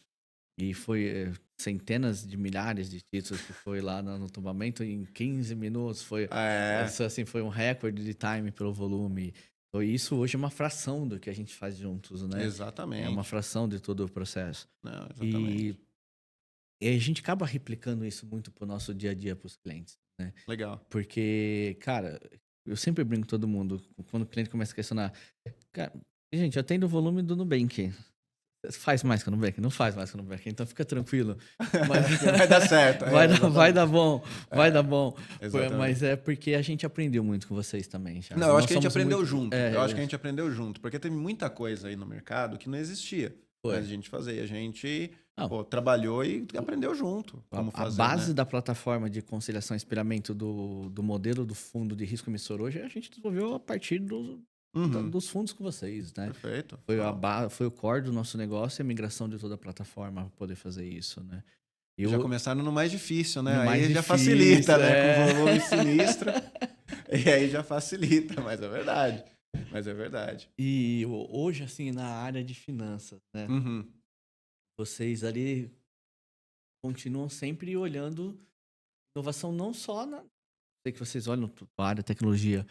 Speaker 1: e foi centenas de milhares de títulos que foi lá no tombamento em 15 minutos. Foi um recorde de time pelo volume. Então, isso hoje é uma fração do que a gente faz juntos, né?
Speaker 2: Exatamente.
Speaker 1: É uma fração de todo o processo.
Speaker 2: Não, exatamente.
Speaker 1: E a gente acaba replicando isso muito pro nosso dia a dia, pros clientes, né?
Speaker 2: Legal.
Speaker 1: Porque, cara, eu sempre brinco com todo mundo, quando o cliente começa a questionar, cara, gente, eu atendo o volume do Nubank. Faz mais que o Nubank? Não faz mais que o Nubank, então fica tranquilo.
Speaker 2: Mas vai dar certo.
Speaker 1: Vai dar bom, vai dar bom.
Speaker 2: Exatamente.
Speaker 1: Mas é porque a gente aprendeu muito com vocês também. Já.
Speaker 2: Não, eu acho que a gente aprendeu junto. Eu acho que a gente aprendeu junto, porque teve muita coisa aí no mercado que não existia pra gente fazer. A gente trabalhou e aprendeu junto como fazer.
Speaker 1: A base da plataforma de conciliação e espelhamento do modelo do fundo de risco emissor hoje, a gente desenvolveu a partir
Speaker 2: Uhum.
Speaker 1: dos fundos com vocês, né?
Speaker 2: Perfeito.
Speaker 1: Foi o core do nosso negócio e a migração de toda a plataforma para poder fazer isso, né? E
Speaker 2: Já começaram no mais difícil, né?
Speaker 1: no mais
Speaker 2: Aí já
Speaker 1: difícil,
Speaker 2: facilita, né? Com volume sinistro. E aí já facilita, mas é verdade. Mas é verdade.
Speaker 1: E hoje, assim, na área de finanças, né?
Speaker 2: Uhum.
Speaker 1: Vocês ali continuam sempre olhando inovação não só na... Sei que vocês olham a área de tecnologia,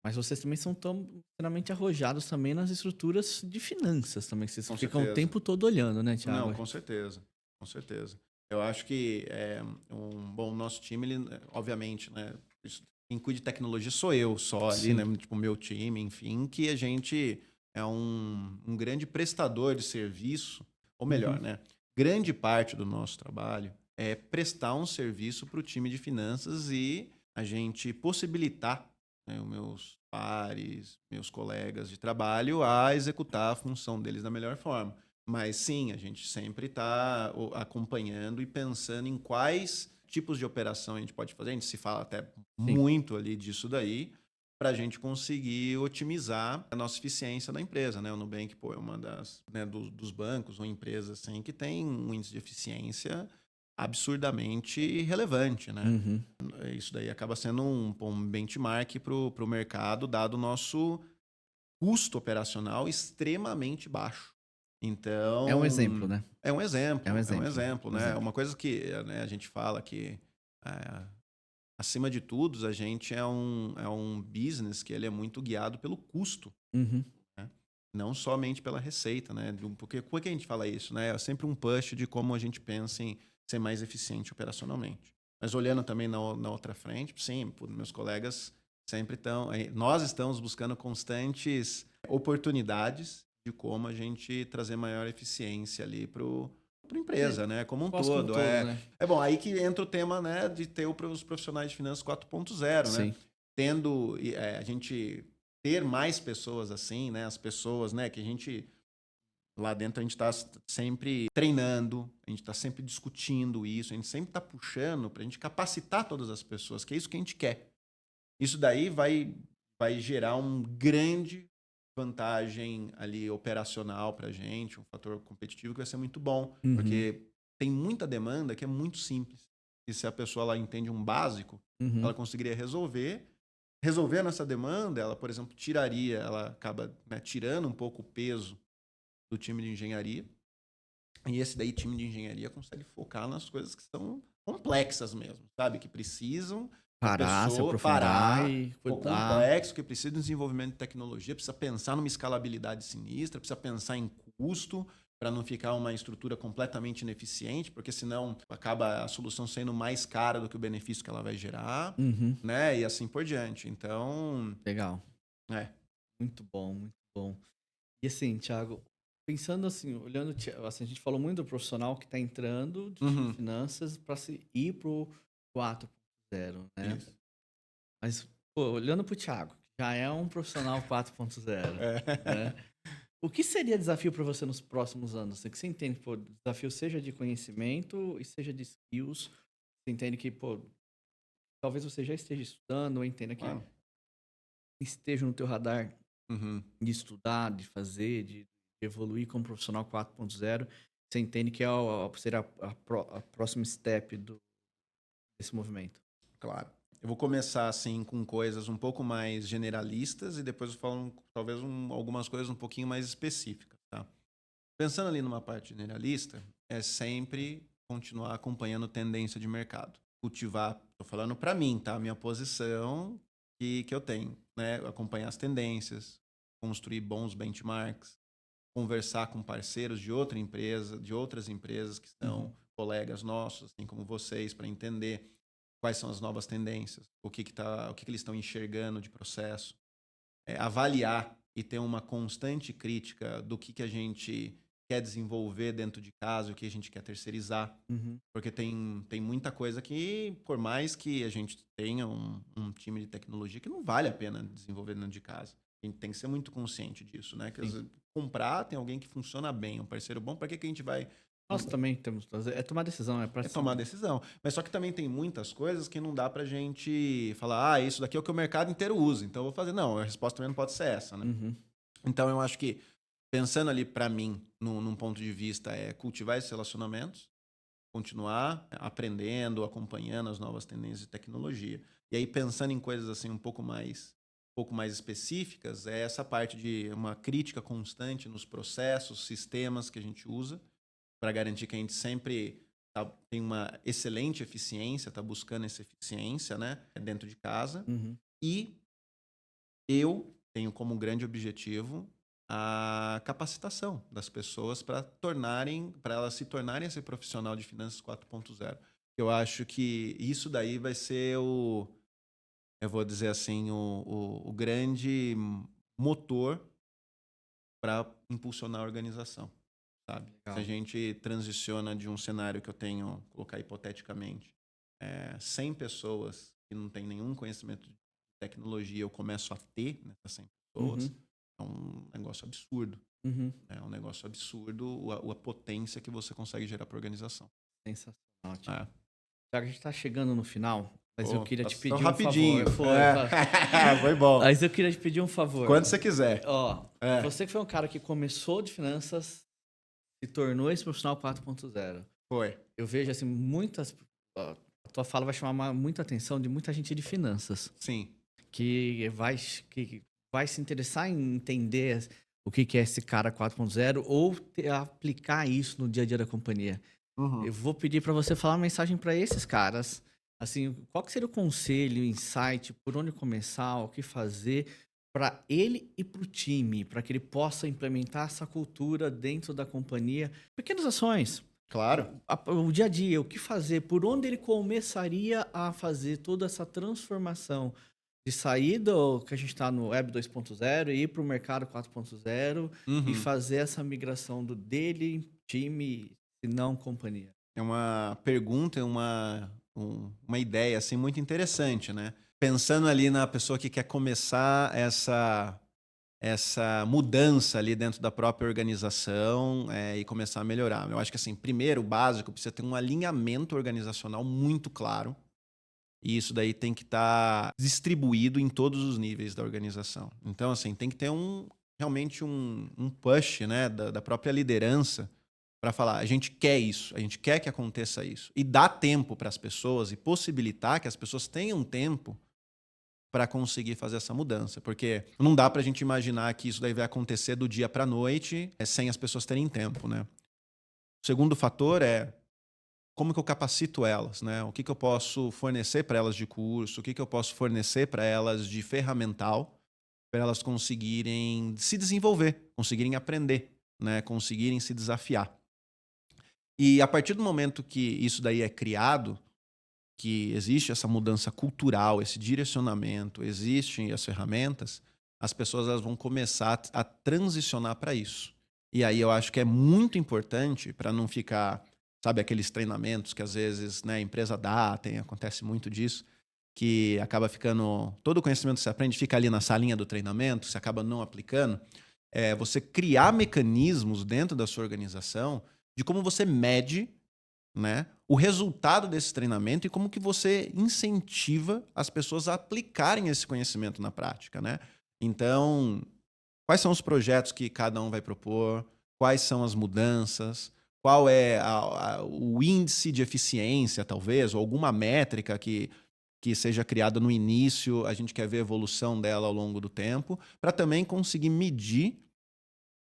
Speaker 1: mas vocês também são tão extremamente arrojados também nas estruturas de finanças também, que vocês
Speaker 2: Com
Speaker 1: ficam o
Speaker 2: certeza.
Speaker 1: tempo todo olhando, né,
Speaker 2: Não,
Speaker 1: Thiago?
Speaker 2: com certeza. Com certeza. Eu acho que bom, nosso time, ele, obviamente, né? Quem cuida de tecnologia sou eu só ali,
Speaker 1: Sim.
Speaker 2: né? Tipo, meu time, enfim, que a gente é um grande prestador de serviço, ou melhor,
Speaker 1: Uhum.
Speaker 2: né? Grande parte do nosso trabalho é prestar um serviço para o time de finanças e a gente possibilitar, né, os meus pares, meus colegas de trabalho a executar a função deles da melhor forma. Mas sim, a gente sempre está acompanhando e pensando em quais tipos de operação a gente pode fazer. A gente se fala até
Speaker 1: Sim.
Speaker 2: muito ali disso daí, para a gente conseguir otimizar a nossa eficiência da empresa, né? O Nubank, pô, é uma das, né, dos bancos ou empresas assim, que tem um índice de eficiência absurdamente relevante, né?
Speaker 1: Uhum.
Speaker 2: Isso daí acaba sendo um benchmark para o mercado, dado o nosso custo operacional extremamente baixo.
Speaker 1: É um exemplo,
Speaker 2: Então,
Speaker 1: né?
Speaker 2: é um exemplo,
Speaker 1: Um
Speaker 2: né?
Speaker 1: exemplo.
Speaker 2: Uma coisa que, né, a gente fala que, é, acima de tudo, a gente é um business que ele é muito guiado pelo custo,
Speaker 1: Uhum.
Speaker 2: né? Não somente pela receita, né? Porque por que a gente fala isso, né? É sempre um push de como a gente pensa em ser mais eficiente operacionalmente. Mas olhando também na outra frente, sim, meus colegas sempre estão... Nós estamos buscando constantes oportunidades de como a gente trazer maior eficiência ali para a
Speaker 1: É,
Speaker 2: empresa, né? Como um
Speaker 1: quase como
Speaker 2: todo.
Speaker 1: todo, né?
Speaker 2: É bom, aí que entra o tema, né, de ter os profissionais de finanças 4.0, né?
Speaker 1: Sim.
Speaker 2: Tendo a gente ter mais pessoas assim, né? As pessoas, né? Que a gente lá dentro a gente está sempre treinando, a gente está sempre discutindo isso, a gente sempre está puxando para a gente capacitar todas as pessoas, que é isso que a gente quer. Isso daí vai gerar um grande vantagem ali operacional para a gente, um fator competitivo que vai ser muito bom,
Speaker 1: Uhum.
Speaker 2: porque tem muita demanda que é muito simples. E se a pessoa ela entende um básico,
Speaker 1: Uhum.
Speaker 2: ela conseguiria resolver. Resolvendo essa demanda, ela, por exemplo, ela acaba, né, tirando um pouco o peso do time de engenharia. E esse daí, time de engenharia, consegue focar nas coisas que são complexas mesmo, sabe? Que precisam a
Speaker 1: Parar, se
Speaker 2: pessoa
Speaker 1: aprofundar
Speaker 2: parar,
Speaker 1: e
Speaker 2: o
Speaker 1: cuidar.
Speaker 2: complexo, que precisa de desenvolvimento de tecnologia, precisa pensar numa escalabilidade sinistra, precisa pensar em custo para não ficar uma estrutura completamente ineficiente, porque senão acaba a solução sendo mais cara do que o benefício que ela vai gerar,
Speaker 1: Uhum.
Speaker 2: né? E assim por diante. Então,
Speaker 1: Legal.
Speaker 2: é.
Speaker 1: Muito bom, muito bom. E assim, Thiago, pensando assim, olhando, assim, a gente falou muito do profissional que está entrando do time de
Speaker 2: Uhum,
Speaker 1: finanças para se ir pro 4.0, né?
Speaker 2: isso.
Speaker 1: Mas, pô, olhando pro Thiago, que já é um profissional 4.0, né?
Speaker 2: É.
Speaker 1: O que seria desafio para você nos próximos anos? Assim, que você entende, pô, desafio seja de conhecimento e seja de skills. Você entende que, pô, talvez você já esteja estudando ou entenda que
Speaker 2: Claro.
Speaker 1: esteja no teu radar
Speaker 2: Uhum.
Speaker 1: de estudar, de fazer, de evoluir como profissional 4.0, você entende que seria a próxima step desse movimento.
Speaker 2: Claro. Eu vou começar assim com coisas um pouco mais generalistas e depois eu falo talvez algumas coisas um pouquinho mais específicas, tá? Pensando ali numa parte generalista, é sempre continuar acompanhando tendência de mercado. Cultivar, tô falando para mim, tá? Minha posição que eu tenho, né? Acompanhar as tendências, construir bons benchmarks, conversar com parceiros de outra empresa, de outras empresas que
Speaker 1: Uhum.
Speaker 2: são colegas nossos, assim como vocês, para entender quais são as novas tendências, o que eles estão enxergando de processo, avaliar e ter uma constante crítica do que a gente quer desenvolver dentro de casa, o que a gente quer terceirizar,
Speaker 1: Uhum.
Speaker 2: porque tem muita coisa que, por mais que a gente tenha um time de tecnologia, que não vale a pena desenvolver dentro de casa. A gente tem que ser muito consciente disso, né? Que às
Speaker 1: Sim.
Speaker 2: vezes, comprar, tem alguém que funciona bem, um parceiro bom, para que a gente vai
Speaker 1: Nós também temos que fazer. É tomar decisão, é pra
Speaker 2: É tomar decisão. Mas só que também tem muitas coisas que não dá pra gente falar, isso daqui é o que o mercado inteiro usa, então eu vou fazer. Não, a resposta também não pode ser essa, né?
Speaker 1: Uhum.
Speaker 2: Então eu acho que, pensando ali pra mim, num ponto de vista, é cultivar esses relacionamentos, continuar aprendendo, acompanhando as novas tendências de tecnologia. E aí, pensando em coisas assim um pouco mais específicas, é essa parte de uma crítica constante nos processos, sistemas que a gente usa, para garantir que a gente sempre tem uma excelente eficiência, está buscando essa eficiência, né, dentro de casa.
Speaker 1: Uhum.
Speaker 2: E eu tenho como grande objetivo a capacitação das pessoas para elas se tornarem esse profissional de finanças 4.0. Eu acho que isso daí vai ser eu vou dizer assim, o grande motor para impulsionar a organização, sabe? Se a
Speaker 1: Legal.
Speaker 2: gente transiciona de um cenário que eu tenho, colocar hipoteticamente, 100 pessoas que não têm nenhum conhecimento de tecnologia, eu começo a ter nessas 100 pessoas,
Speaker 1: Uhum.
Speaker 2: é um negócio absurdo.
Speaker 1: Uhum.
Speaker 2: É um negócio absurdo a potência que você consegue gerar para a organização.
Speaker 1: Sensacional, Thiago.
Speaker 2: É.
Speaker 1: Thiago, a gente tá chegando no final, mas eu queria te
Speaker 2: Passou
Speaker 1: pedir um
Speaker 2: rapidinho.
Speaker 1: favor.
Speaker 2: Foi bom.
Speaker 1: Mas eu queria te pedir um favor.
Speaker 2: Quando você quiser.
Speaker 1: Ó,
Speaker 2: É.
Speaker 1: você que foi um cara que começou de finanças, se tornou esse profissional 4.0.
Speaker 2: Foi.
Speaker 1: Eu vejo, assim, a tua fala vai chamar muita atenção de muita gente de finanças.
Speaker 2: Sim.
Speaker 1: Que vai se interessar em entender o que é esse cara 4.0 ou aplicar isso no dia a dia da companhia.
Speaker 2: Uhum.
Speaker 1: Eu vou pedir para você falar uma mensagem para esses caras. Assim, qual que seria o conselho, insight, por onde começar, o que fazer para ele e para o time, para que ele possa implementar essa cultura dentro da companhia? Pequenas ações.
Speaker 2: Claro.
Speaker 1: O dia a dia, o que fazer, por onde ele começaria a fazer toda essa transformação de sair do que a gente está no Web 2.0 e ir para o mercado 4.0 e fazer essa migração do dele, time, e não companhia.
Speaker 2: É uma pergunta, uma ideia assim, muito interessante, né? Pensando ali na pessoa que quer começar essa mudança ali dentro da própria organização e começar a melhorar. Eu acho que, assim, primeiro, o básico, precisa ter um alinhamento organizacional muito claro. E isso daí tem que estar distribuído em todos os níveis da organização. Então, assim, tem que ter realmente um push, né, da própria liderança para falar, a gente quer isso, a gente quer que aconteça isso. E dar tempo para as pessoas e possibilitar que as pessoas tenham tempo para conseguir fazer essa mudança. Porque não dá para a gente imaginar que isso daí vai acontecer do dia para a noite sem as pessoas terem tempo, né? O segundo fator é como que eu capacito elas, né? O que eu posso fornecer para elas de curso, o que eu posso fornecer para elas de ferramental para elas conseguirem se desenvolver, conseguirem aprender, né? Conseguirem se desafiar. E a partir do momento que isso daí é criado, que existe essa mudança cultural, esse direcionamento, existem as ferramentas, as pessoas elas vão começar a transicionar para isso. E aí eu acho que é muito importante para não ficar, sabe, aqueles treinamentos que às vezes, né, a empresa dá, acontece muito disso, que acaba ficando, todo o conhecimento que você aprende fica ali na salinha do treinamento, você acaba não aplicando. Você criar mecanismos dentro da sua organização de como você mede, né, o resultado desse treinamento e como que você incentiva as pessoas a aplicarem esse conhecimento na prática, né? Então, quais são os projetos que cada um vai propor? Quais são as mudanças? Qual é o índice de eficiência, talvez, ou alguma métrica que seja criada no início, a gente quer ver a evolução dela ao longo do tempo, para também conseguir medir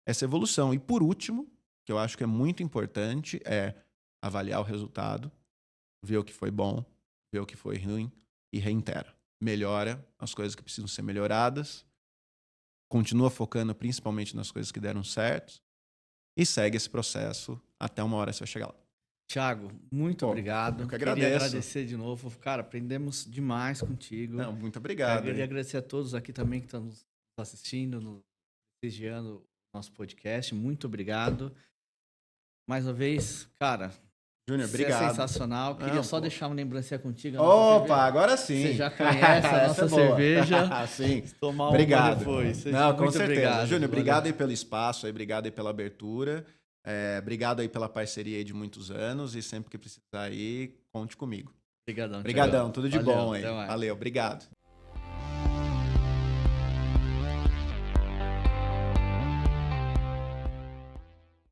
Speaker 2: essa evolução. E por último, que eu acho que é muito importante, é avaliar o resultado, ver o que foi bom, ver o que foi ruim e reitera. Melhora as coisas que precisam ser melhoradas, continua focando principalmente nas coisas que deram certo e segue esse processo até uma hora você vai chegar lá.
Speaker 1: Thiago, muito obrigado.
Speaker 2: Eu que agradeço.
Speaker 1: Queria agradecer de novo. Cara, aprendemos demais contigo.
Speaker 2: Não, muito obrigado.
Speaker 1: Queria agradecer a todos aqui também que estão nos assistindo, nos prestigiando o nosso podcast. Muito obrigado. Mais uma vez, cara,
Speaker 2: Júnior,
Speaker 1: você
Speaker 2: obrigado.
Speaker 1: é sensacional. Queria
Speaker 2: Não,
Speaker 1: só deixar uma lembrancinha contigo.
Speaker 2: Opa, agora sim.
Speaker 1: Você já conhece a nossa cerveja.
Speaker 2: Sim.
Speaker 1: Tomar
Speaker 2: obrigado.
Speaker 1: Uma depois.
Speaker 2: Não, com
Speaker 1: muito
Speaker 2: certeza.
Speaker 1: obrigado.
Speaker 2: Júnior, obrigado aí pelo espaço, obrigado aí pela abertura. Obrigado aí pela parceria aí de muitos anos e sempre que precisar aí, conte comigo.
Speaker 1: Obrigadão.
Speaker 2: Obrigadão, tudo de
Speaker 1: Valeu,
Speaker 2: bom aí.
Speaker 1: até mais.
Speaker 2: Valeu, obrigado.